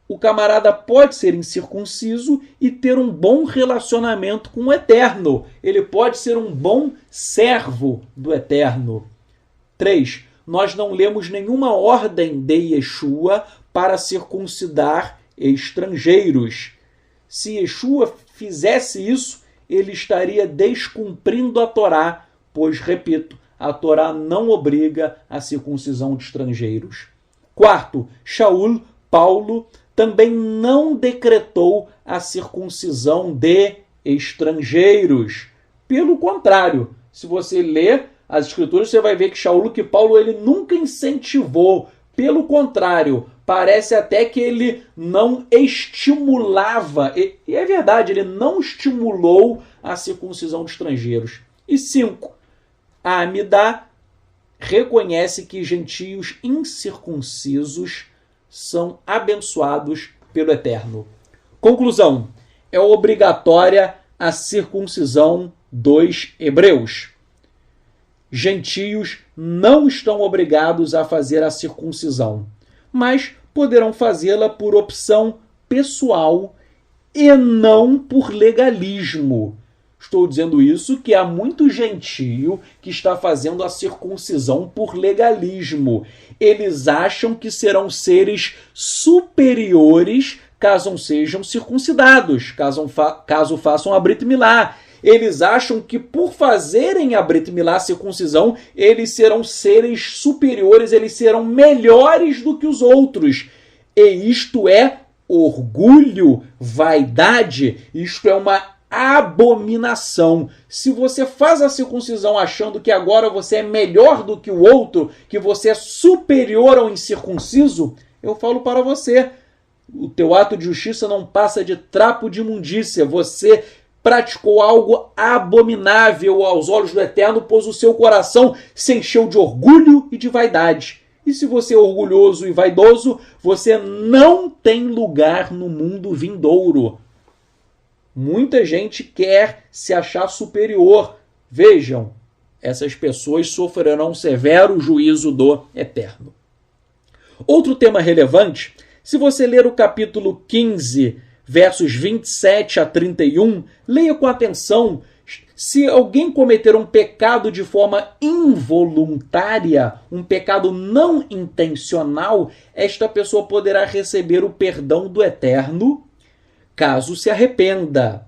o camarada pode ser incircunciso e ter um bom relacionamento com o Eterno. Ele pode ser um bom servo do Eterno. 3. Nós não lemos nenhuma ordem de Yeshua para circuncidar estrangeiros. Se Yeshua fizesse isso, ele estaria descumprindo a Torá, pois, repito, a Torá não obriga a circuncisão de estrangeiros. 4. Shaul, Paulo, também não decretou a circuncisão de estrangeiros. Pelo contrário, se você ler as Escrituras, você vai ver que Shaul, que Paulo, ele nunca incentivou. Pelo contrário, parece até que ele não estimulava, e é verdade, ele não estimulou a circuncisão de estrangeiros. E 5. A Amidá reconhece que gentios incircuncisos são abençoados pelo Eterno. Conclusão: é obrigatória a circuncisão dos hebreus. Gentios não estão obrigados a fazer a circuncisão, mas poderão fazê-la por opção pessoal e não por legalismo. Estou dizendo isso que há muito gentio que está fazendo a circuncisão por legalismo. Eles acham que serão seres superiores caso sejam circuncidados, caso façam a Brit Milá. Eles acham que por fazerem a Brit Milá, a circuncisão, eles serão seres superiores, eles serão melhores do que os outros. E isto é orgulho, vaidade, isto é uma abominação. Se você faz a circuncisão achando que agora você é melhor do que o outro, que você é superior ao incircunciso, eu falo para você, o teu ato de justiça não passa de trapo de imundícia. Você praticou algo abominável aos olhos do Eterno, pois o seu coração se encheu de orgulho e de vaidade. E se você é orgulhoso e vaidoso, você não tem lugar no mundo vindouro. Muita gente quer se achar superior. Vejam, essas pessoas sofrerão severo juízo do Eterno. Outro tema relevante, se você ler o capítulo 15, versos 27 a 31, leia com atenção. Se alguém cometer um pecado de forma involuntária, um pecado não intencional, esta pessoa poderá receber o perdão do Eterno, caso se arrependa.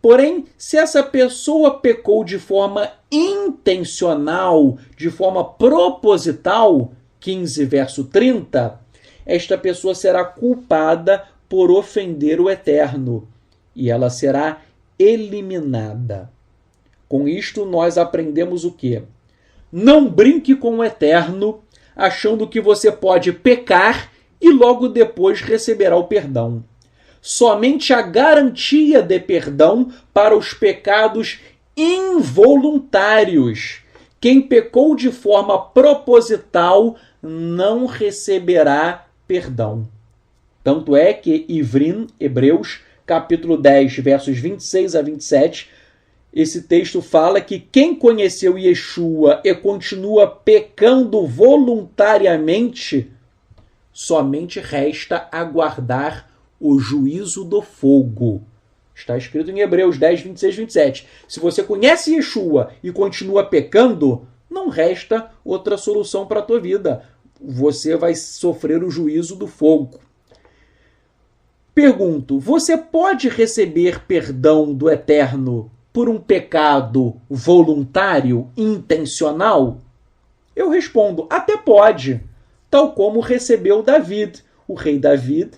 Porém, se essa pessoa pecou de forma intencional, de forma proposital, 15 verso 30, esta pessoa será culpada por ofender o Eterno e ela será eliminada. Com isto nós aprendemos o quê? Não brinque com o Eterno achando que você pode pecar e logo depois receberá o perdão. Somente a garantia de perdão para os pecados involuntários. Quem pecou de forma proposital não receberá perdão. Tanto é que Ivrim, Hebreus, capítulo 10, versos 26 a 27, esse texto fala que quem conheceu Yeshua e continua pecando voluntariamente, somente resta aguardar o juízo do fogo. Está escrito em Hebreus 10, 26 e 27. Se você conhece Yeshua e continua pecando, não resta outra solução para a tua vida. Você vai sofrer o juízo do fogo. Pergunto, você pode receber perdão do Eterno por um pecado voluntário, intencional? Eu respondo, até pode, tal como recebeu David. O rei David,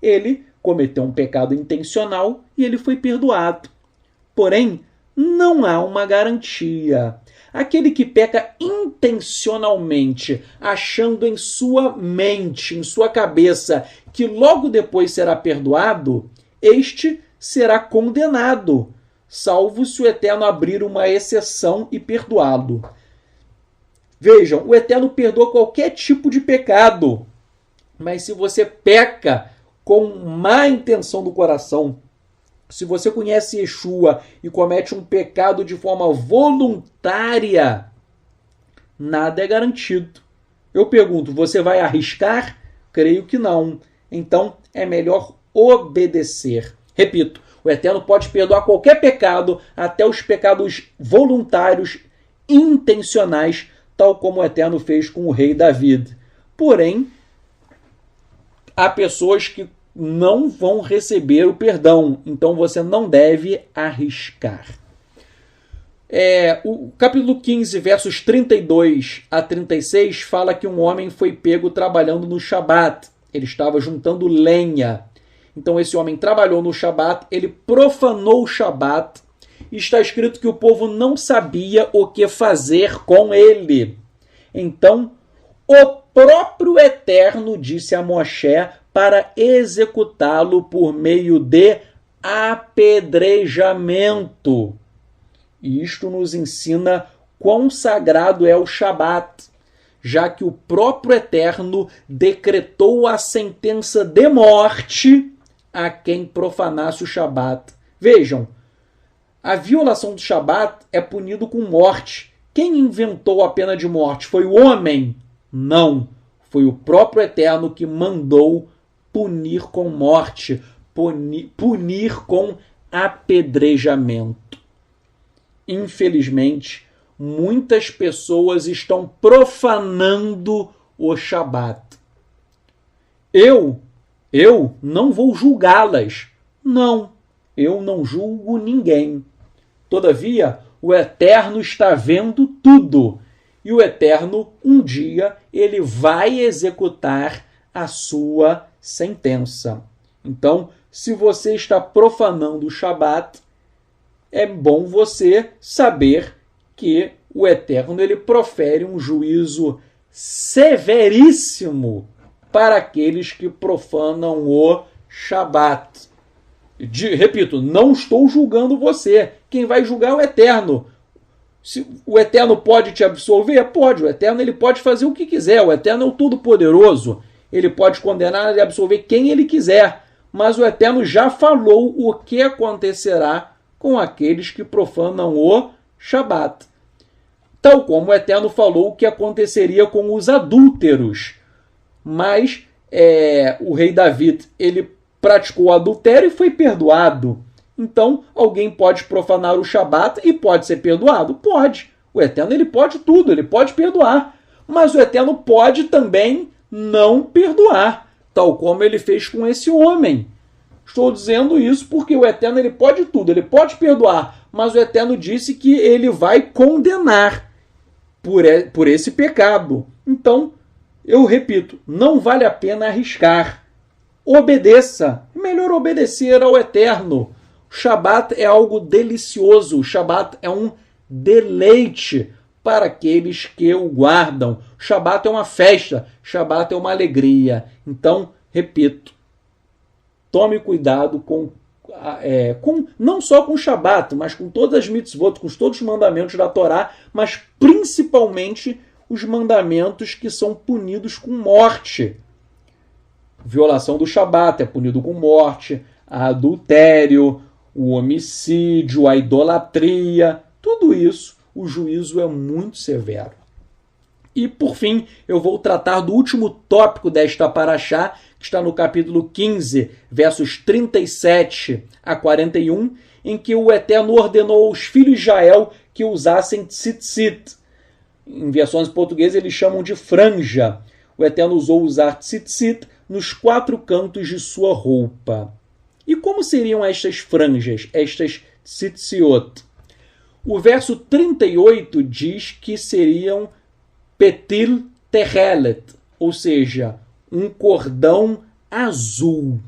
ele cometeu um pecado intencional e ele foi perdoado. Porém, não há uma garantia. Aquele que peca intencionalmente, achando em sua mente, em sua cabeça, que logo depois será perdoado, este será condenado, salvo se o Eterno abrir uma exceção e perdoá-lo. Vejam, o Eterno perdoa qualquer tipo de pecado, mas se você peca com má intenção do coração, se você conhece Yeshua e comete um pecado de forma voluntária, nada é garantido. Eu pergunto, você vai arriscar? Creio que não. Então, é melhor obedecer. Repito, o Eterno pode perdoar qualquer pecado, até os pecados voluntários, intencionais, tal como o Eterno fez com o rei David. Porém, há pessoas que não vão receber o perdão, então você não deve arriscar. O capítulo 15, versos 32 a 36, fala que um homem foi pego trabalhando no Shabat. Ele estava juntando lenha. Então esse homem trabalhou no Shabat, ele profanou o Shabat, e está escrito que o povo não sabia o que fazer com ele. Então, o próprio Eterno disse a Moshe para executá-lo por meio de apedrejamento. E isto nos ensina quão sagrado é o Shabat, já que o próprio Eterno decretou a sentença de morte a quem profanasse o Shabat. Vejam, a violação do Shabat é punido com morte. Quem inventou a pena de morte? Foi o homem? Não. Foi o próprio Eterno que mandou punir com morte, punir com apedrejamento. Infelizmente, muitas pessoas estão profanando o Shabat. Eu não vou julgá-las. Não, eu não julgo ninguém. Todavia, o Eterno está vendo tudo. E o Eterno, um dia, ele vai executar a sua sentença. Então, se você está profanando o Shabat, é bom você saber que o Eterno ele profere um juízo severíssimo para aqueles que profanam o Shabat. Repito, não estou julgando você. Quem vai julgar é o Eterno. Se o Eterno pode te absolver? Pode. O Eterno ele pode fazer o que quiser. O Eterno é o Todo-Poderoso. Ele pode condenar e absolver quem ele quiser. Mas o Eterno já falou o que acontecerá com aqueles que profanam o Shabat. Tal como o Eterno falou o que aconteceria com os adúlteros. Mas o rei David ele praticou adultério e foi perdoado. Então, alguém pode profanar o Shabat e pode ser perdoado? Pode. O Eterno ele pode tudo, ele pode perdoar. Mas o Eterno pode também não perdoar, tal como ele fez com esse homem. Estou dizendo isso porque o Eterno ele pode tudo, ele pode perdoar, mas o Eterno disse que ele vai condenar por esse pecado. Então, eu repito, não vale a pena arriscar. Obedeça. Melhor obedecer ao Eterno. O Shabat é algo delicioso. O Shabat é um deleite para aqueles que o guardam. O Shabat é uma festa. O Shabat é uma alegria. Então, repito, tome cuidado não só com o Shabat, mas com todas as mitzvot, com todos os mandamentos da Torá, mas principalmente os mandamentos que são punidos com morte. Violação do Shabat é punido com morte, adultério, o homicídio, a idolatria, tudo isso, o juízo é muito severo. E, por fim, eu vou tratar do último tópico desta paraxá, que está no capítulo 15, versos 37 a 41, em que o Eterno ordenou aos filhos de Israel que usassem tzitzit. Em versões portuguesas eles chamam de franja. O Eterno usar tzitzit nos 4 cantos de sua roupa. E como seriam estas franjas, estas tzitziot? O verso 38 diz que seriam petil terrelet, ou seja, um cordão azul.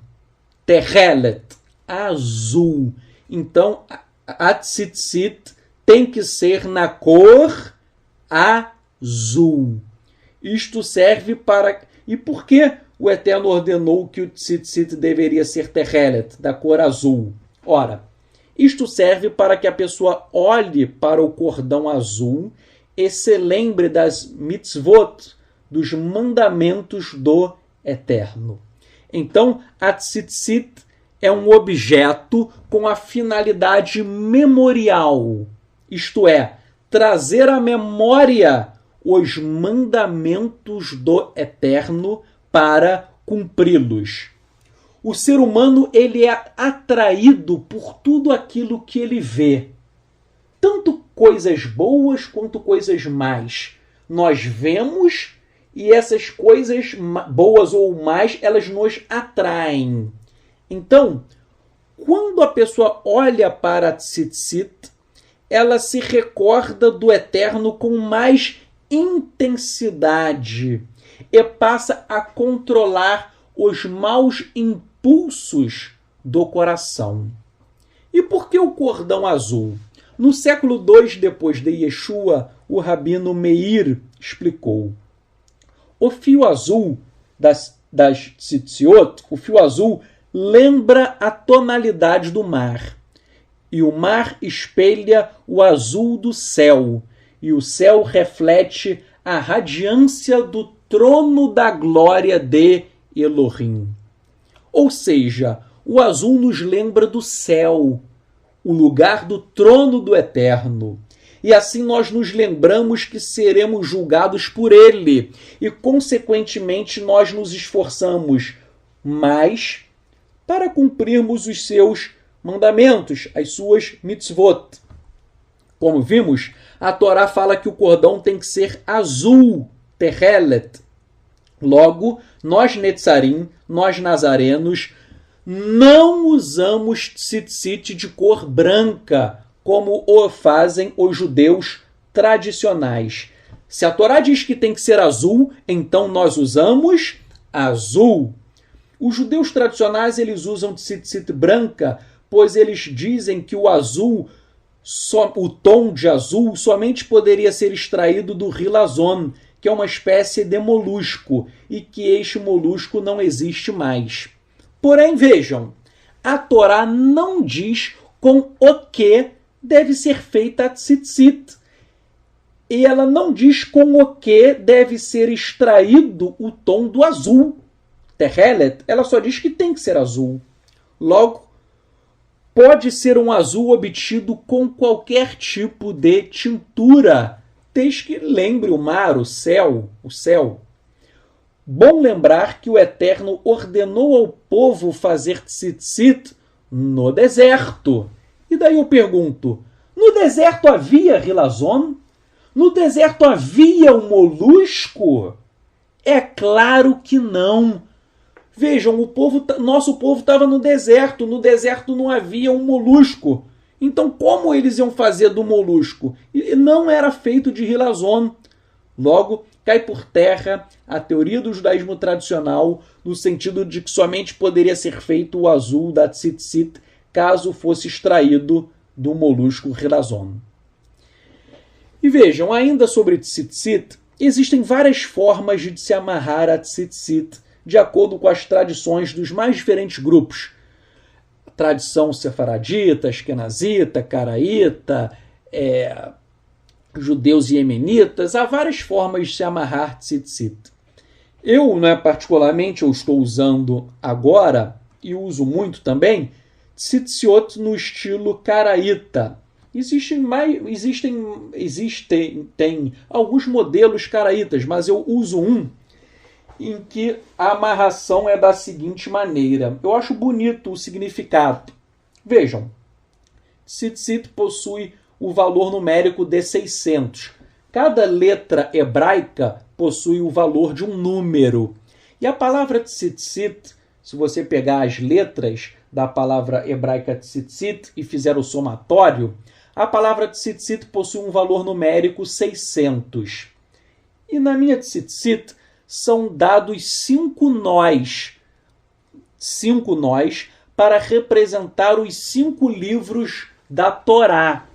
Terrelet, azul. Então, a tzitzit tem que ser na cor azul. Isto serve para... E por que o Eterno ordenou que o tzitzit deveria ser terrelet, da cor azul? Ora, isto serve para que a pessoa olhe para o cordão azul e se lembre das mitzvot, dos mandamentos do Eterno. Então, a tzitzit é um objeto com a finalidade memorial, isto é, trazer à memória os mandamentos do Eterno para cumpri-los. O ser humano ele é atraído por tudo aquilo que ele vê, tanto coisas boas quanto coisas más. Nós vemos e essas coisas boas ou más, elas nos atraem. Então, quando a pessoa olha para a tzitzit, ela se recorda do Eterno com mais intensidade e passa a controlar os maus impulsos do coração. E por que o cordão azul? No século II depois de Yeshua, o rabino Meir explicou. O fio azul das tzitziot, o fio azul lembra a tonalidade do mar. E o mar espelha o azul do céu. E o céu reflete a radiância do trono da glória de Elohim. Ou seja, o azul nos lembra do céu, o lugar do trono do Eterno. E assim nós nos lembramos que seremos julgados por Ele. E, consequentemente, nós nos esforçamos mais para cumprirmos os seus mandamentos, as suas mitzvot. Como vimos, a Torá fala que o cordão tem que ser azul, terrelet. Logo, nós netzarim, nós nazarenos, não usamos tzitzit de cor branca, como o fazem os judeus tradicionais. Se a Torá diz que tem que ser azul, então nós usamos azul. Os judeus tradicionais eles usam tzitzit branca, pois eles dizem que o azul, o tom de azul, somente poderia ser extraído do rilazon, que é uma espécie de molusco, e que este molusco não existe mais. Porém, vejam, a Torá não diz com o que deve ser feita a tzitzit. E ela não diz com o que deve ser extraído o tom do azul. Terrelet, ela só diz que tem que ser azul. Logo, pode ser um azul obtido com qualquer tipo de tintura, desde que lembre o mar, o céu. Bom lembrar que o Eterno ordenou ao povo fazer tzitzit no deserto. E daí eu pergunto, no deserto havia rilazon? No deserto havia um molusco? É claro que não. Vejam, nosso povo estava no deserto não havia um molusco. Então, como eles iam fazer do molusco? E não era feito de rilazon. Logo, cai por terra a teoria do judaísmo tradicional, no sentido de que somente poderia ser feito o azul da tzitzit caso fosse extraído do molusco rilazon. E vejam, ainda sobre tzitzit, existem várias formas de se amarrar a tzitzit, de acordo com as tradições dos mais diferentes grupos. Tradição sefaradita, ashkenazita, caraíta, judeus e iemenitas, há várias formas de se amarrar tzitzit. Eu, particularmente, eu estou usando agora, e uso muito também, tzitziot no estilo caraíta. Tem alguns modelos caraítas, mas eu uso um em que a amarração é da seguinte maneira. Eu acho bonito o significado. Vejam, tzitzit possui o valor numérico de 600. Cada letra hebraica possui o valor de um número. E a palavra tzitzit, se você pegar as letras da palavra hebraica tzitzit e fizer o somatório, a palavra tzitzit possui um valor numérico 600. E na minha tzitzit são dados 5 nós para representar os 5 livros da Torá.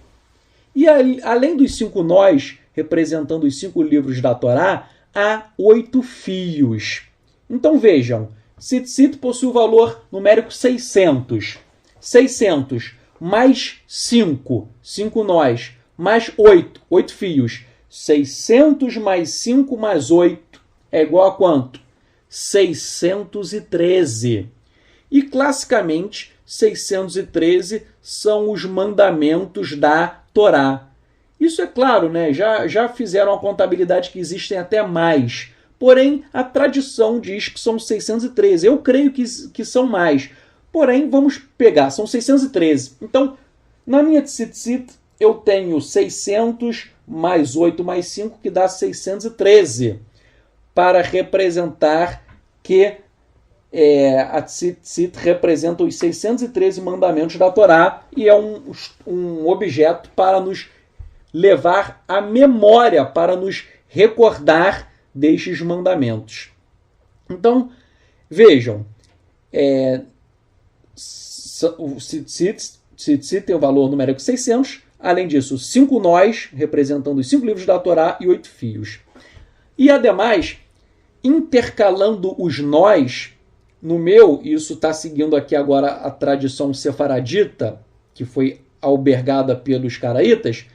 E além dos 5 nós, representando os 5 livros da Torá, há 8 fios. Então vejam, tzitzit possui o valor numérico 600. 600 mais 5 nós, mais 8 fios. 600 mais 5 mais 8 é igual a quanto? 613. E, classicamente, 613 são os mandamentos da Torá. Isso é claro, já fizeram a contabilidade que existem até mais. Porém, a tradição diz que são 613. Eu creio que são mais. Porém, vamos pegar, são 613. Então, na minha tzitzit, eu tenho 600 mais 8 mais 5, que dá 613. Para representar que a tzitzit representa os 613 mandamentos da Torá e é um objeto para nos levar à memória, para nos recordar destes mandamentos. Então, vejam, o tzitzit tem o valor numérico 600, além disso, 5 nós, representando os 5 livros da Torá, e 8 fios. E, ademais, intercalando os nós, isso está seguindo aqui agora a tradição sefaradita, que foi albergada pelos caraítas,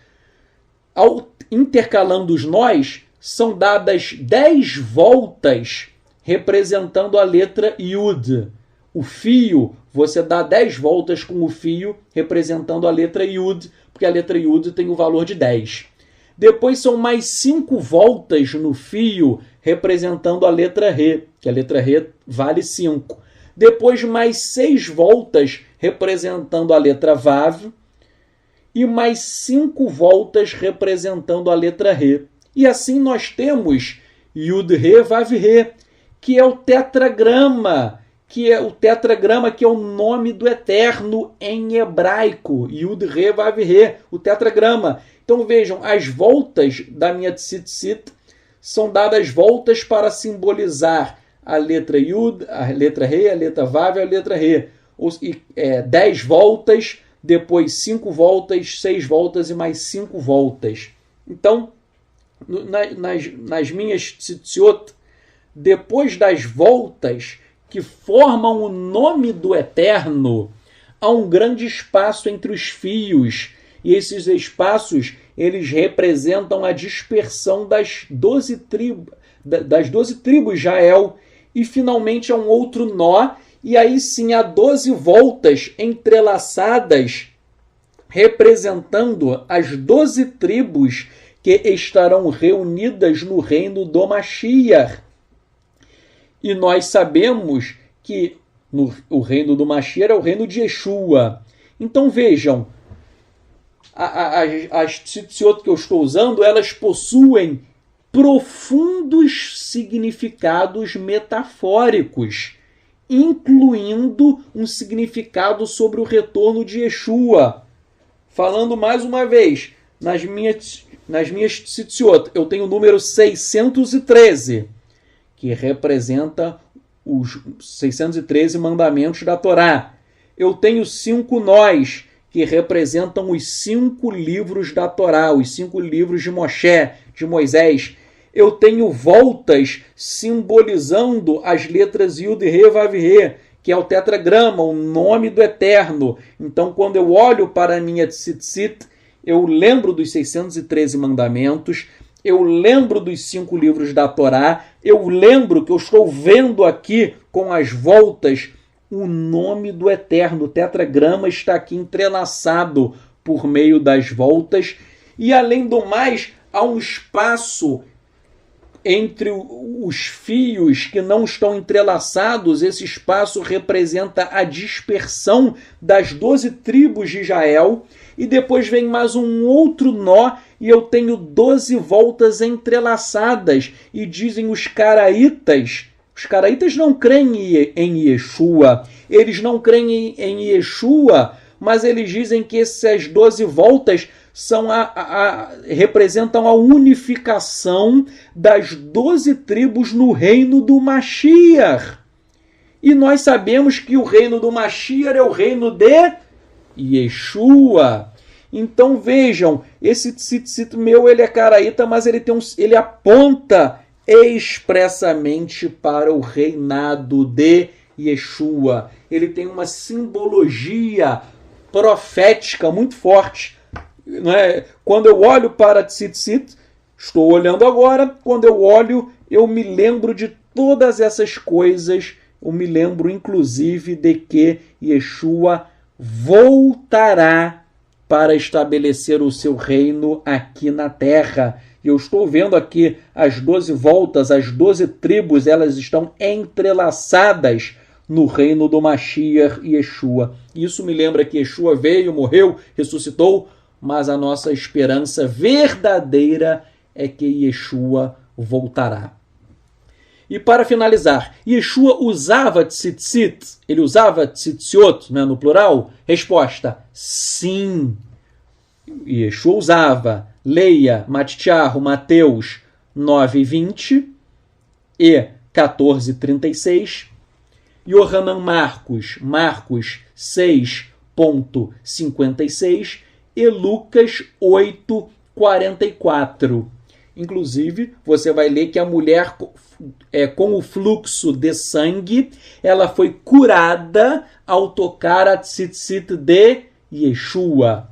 intercalando os nós, são dadas 10 voltas representando a letra Yud. O fio, você dá 10 voltas com o fio representando a letra Yud, porque a letra Yud tem o valor de 10. Depois são mais 5 voltas no fio representando a letra Re, que a letra Re vale 5. Depois mais 6 voltas representando a letra Vav e mais 5 voltas representando a letra Re. E assim nós temos Yud Re, Vav Re, que é o tetragrama, que é o nome do Eterno em hebraico. Yud Re, Vav Re, o tetragrama. Então vejam, as voltas da minha tzitzit são dadas voltas para simbolizar a letra Yud, a letra Re, a letra Vav e a letra Re. 10 voltas, depois 5 voltas, 6 voltas e mais 5 voltas. Então, nas minhas tzitziot, depois das voltas que formam o nome do Eterno, há um grande espaço entre os fios. E esses espaços, eles representam a dispersão das 12 tribos de Israel. E, finalmente, há um outro nó. E aí, sim, há 12 voltas entrelaçadas, representando as 12 tribos que estarão reunidas no reino do Mashiach. E nós sabemos que o reino do Mashiach é o reino de Yeshua. Então, vejam, as tzitziot que eu estou usando, elas possuem profundos significados metafóricos, incluindo um significado sobre o retorno de Yeshua. falando mais uma vez, nas minhas tzitziot, eu tenho o número 613, que representa os 613 mandamentos da Torá. Eu tenho 5 nós, que representam os 5 livros da Torá, os 5 livros de Moshe, de Moisés. Eu tenho voltas simbolizando as letras Yud, Re, Vav, Re, que é o tetragrama, o nome do Eterno. Então, quando eu olho para a minha tzitzit, eu lembro dos 613 mandamentos, eu lembro dos 5 livros da Torá, eu lembro que eu estou vendo aqui com as voltas o nome do Eterno. O tetragrama está aqui entrelaçado por meio das voltas. E, além do mais, há um espaço entre os fios que não estão entrelaçados. Esse espaço representa a dispersão das 12 tribos de Israel. E depois vem mais um outro nó e eu tenho 12 voltas entrelaçadas. E dizem os caraítas não creem em Yeshua, eles não creem em Yeshua, mas eles dizem que essas 12 voltas são representam a unificação das 12 tribos no reino do Mashiach. E nós sabemos que o reino do Mashiach é o reino de Yeshua. Então vejam, esse tzitzit meu, ele é caraíta, mas ele aponta expressamente para o reinado de Yeshua. Ele tem uma simbologia profética muito forte. Não é? Quando eu olho para tzitzit, estou olhando agora, quando eu olho, eu me lembro de todas essas coisas, eu me lembro inclusive de que Yeshua voltará para estabelecer o seu reino aqui na terra. E eu estou vendo aqui as 12 voltas, as 12 tribos, elas estão entrelaçadas no reino do Mashiach e Yeshua. Isso me lembra que Yeshua veio, morreu, ressuscitou, mas a nossa esperança verdadeira é que Yeshua voltará. E para finalizar, Yeshua usava tzitzit? Ele usava tzitziot, né, no plural? Resposta, sim. Yeshua usava. Leia Matitiarro, Mateus 9:20 e 14:36. Yohanan Marcos 6:56 e Lucas 8:44. Inclusive, você vai ler que a mulher com o fluxo de sangue, ela foi curada ao tocar a tzitzit de Yeshua.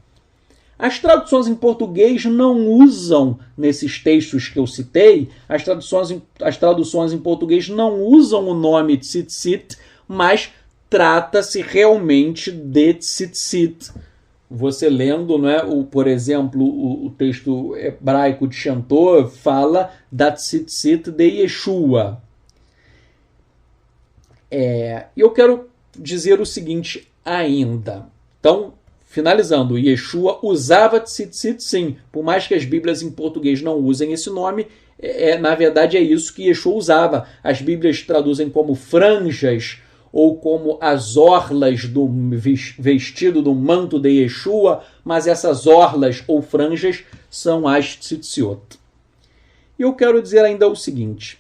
As traduções em português não usam, nesses textos que eu citei, as traduções em português não usam o nome tzitzit, mas trata-se realmente de tzitzit. Você lendo, né, por exemplo, o texto hebraico de Shem-Tov fala da tzitzit de Yeshua. Eu quero dizer o seguinte ainda. Então, finalizando, Yeshua usava tzitzit sim, por mais que as Bíblias em português não usem esse nome, na verdade é isso que Yeshua usava. As Bíblias traduzem como franjas ou como as orlas do vestido do manto de Yeshua, mas essas orlas ou franjas são as tzitziot. E eu quero dizer ainda o seguinte,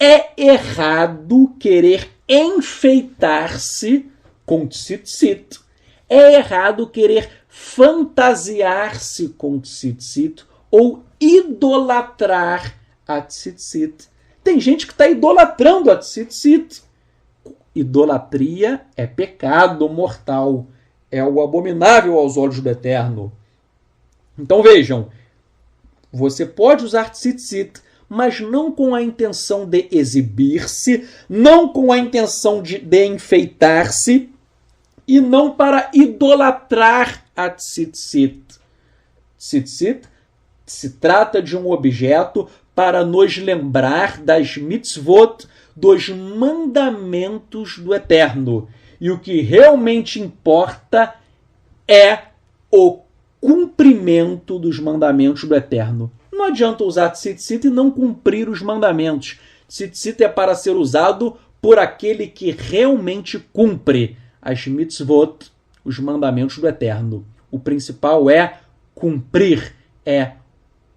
é errado querer enfeitar-se com tzitzit. É errado querer fantasiar-se com tzitzit ou idolatrar a tzitzit. Tem gente que está idolatrando a tzitzit. Idolatria é pecado mortal. É o abominável aos olhos do Eterno. Então vejam, você pode usar tzitzit, mas não com a intenção de exibir-se, não com a intenção de enfeitar-se, e não para idolatrar a tzitzit. Tzitzit se trata de um objeto para nos lembrar das mitzvot, dos mandamentos do Eterno. E o que realmente importa é o cumprimento dos mandamentos do Eterno. Não adianta usar tzitzit e não cumprir os mandamentos. Tzitzit é para ser usado por aquele que realmente cumpre as mitzvot, os mandamentos do Eterno. O principal é cumprir, é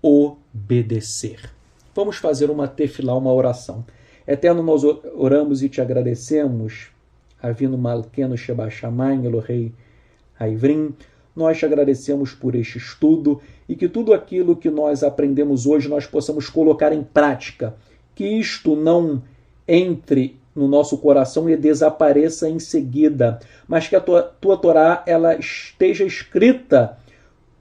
obedecer. Vamos fazer uma tefilá, uma oração. Eterno, nós oramos e te agradecemos. Avinu Malkenu Sheba Shamayim Elohei Haivrim. Nós te agradecemos por este estudo e que tudo aquilo que nós aprendemos hoje nós possamos colocar em prática. Que isto não entre no nosso coração e desapareça em seguida, mas que a tua Torá ela esteja escrita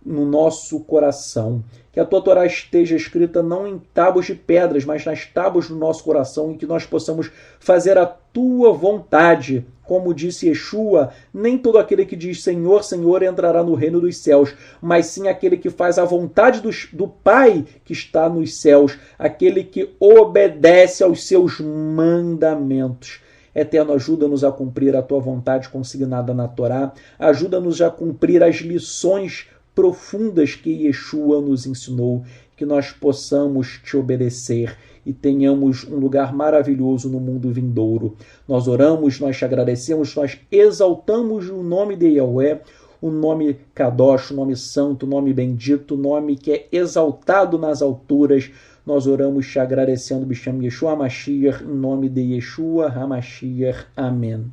no nosso coração. Que a tua Torá esteja escrita não em tábuas de pedras, mas nas tábuas do nosso coração, e que nós possamos fazer a tua vontade. Como disse Yeshua, nem todo aquele que diz Senhor, Senhor entrará no reino dos céus, mas sim aquele que faz a vontade do Pai que está nos céus, aquele que obedece aos seus mandamentos. Eterno, ajuda-nos a cumprir a tua vontade consignada na Torá, ajuda-nos a cumprir as lições profundas que Yeshua nos ensinou, que nós possamos te obedecer e tenhamos um lugar maravilhoso no mundo vindouro. Nós oramos, nós te agradecemos, nós exaltamos o nome de Yahweh, o nome Kadosh, o nome santo, o nome bendito, o nome que é exaltado nas alturas. Nós oramos te agradecendo, Bisham Yeshua HaMashiach, em nome de Yeshua HaMashiach. Amém.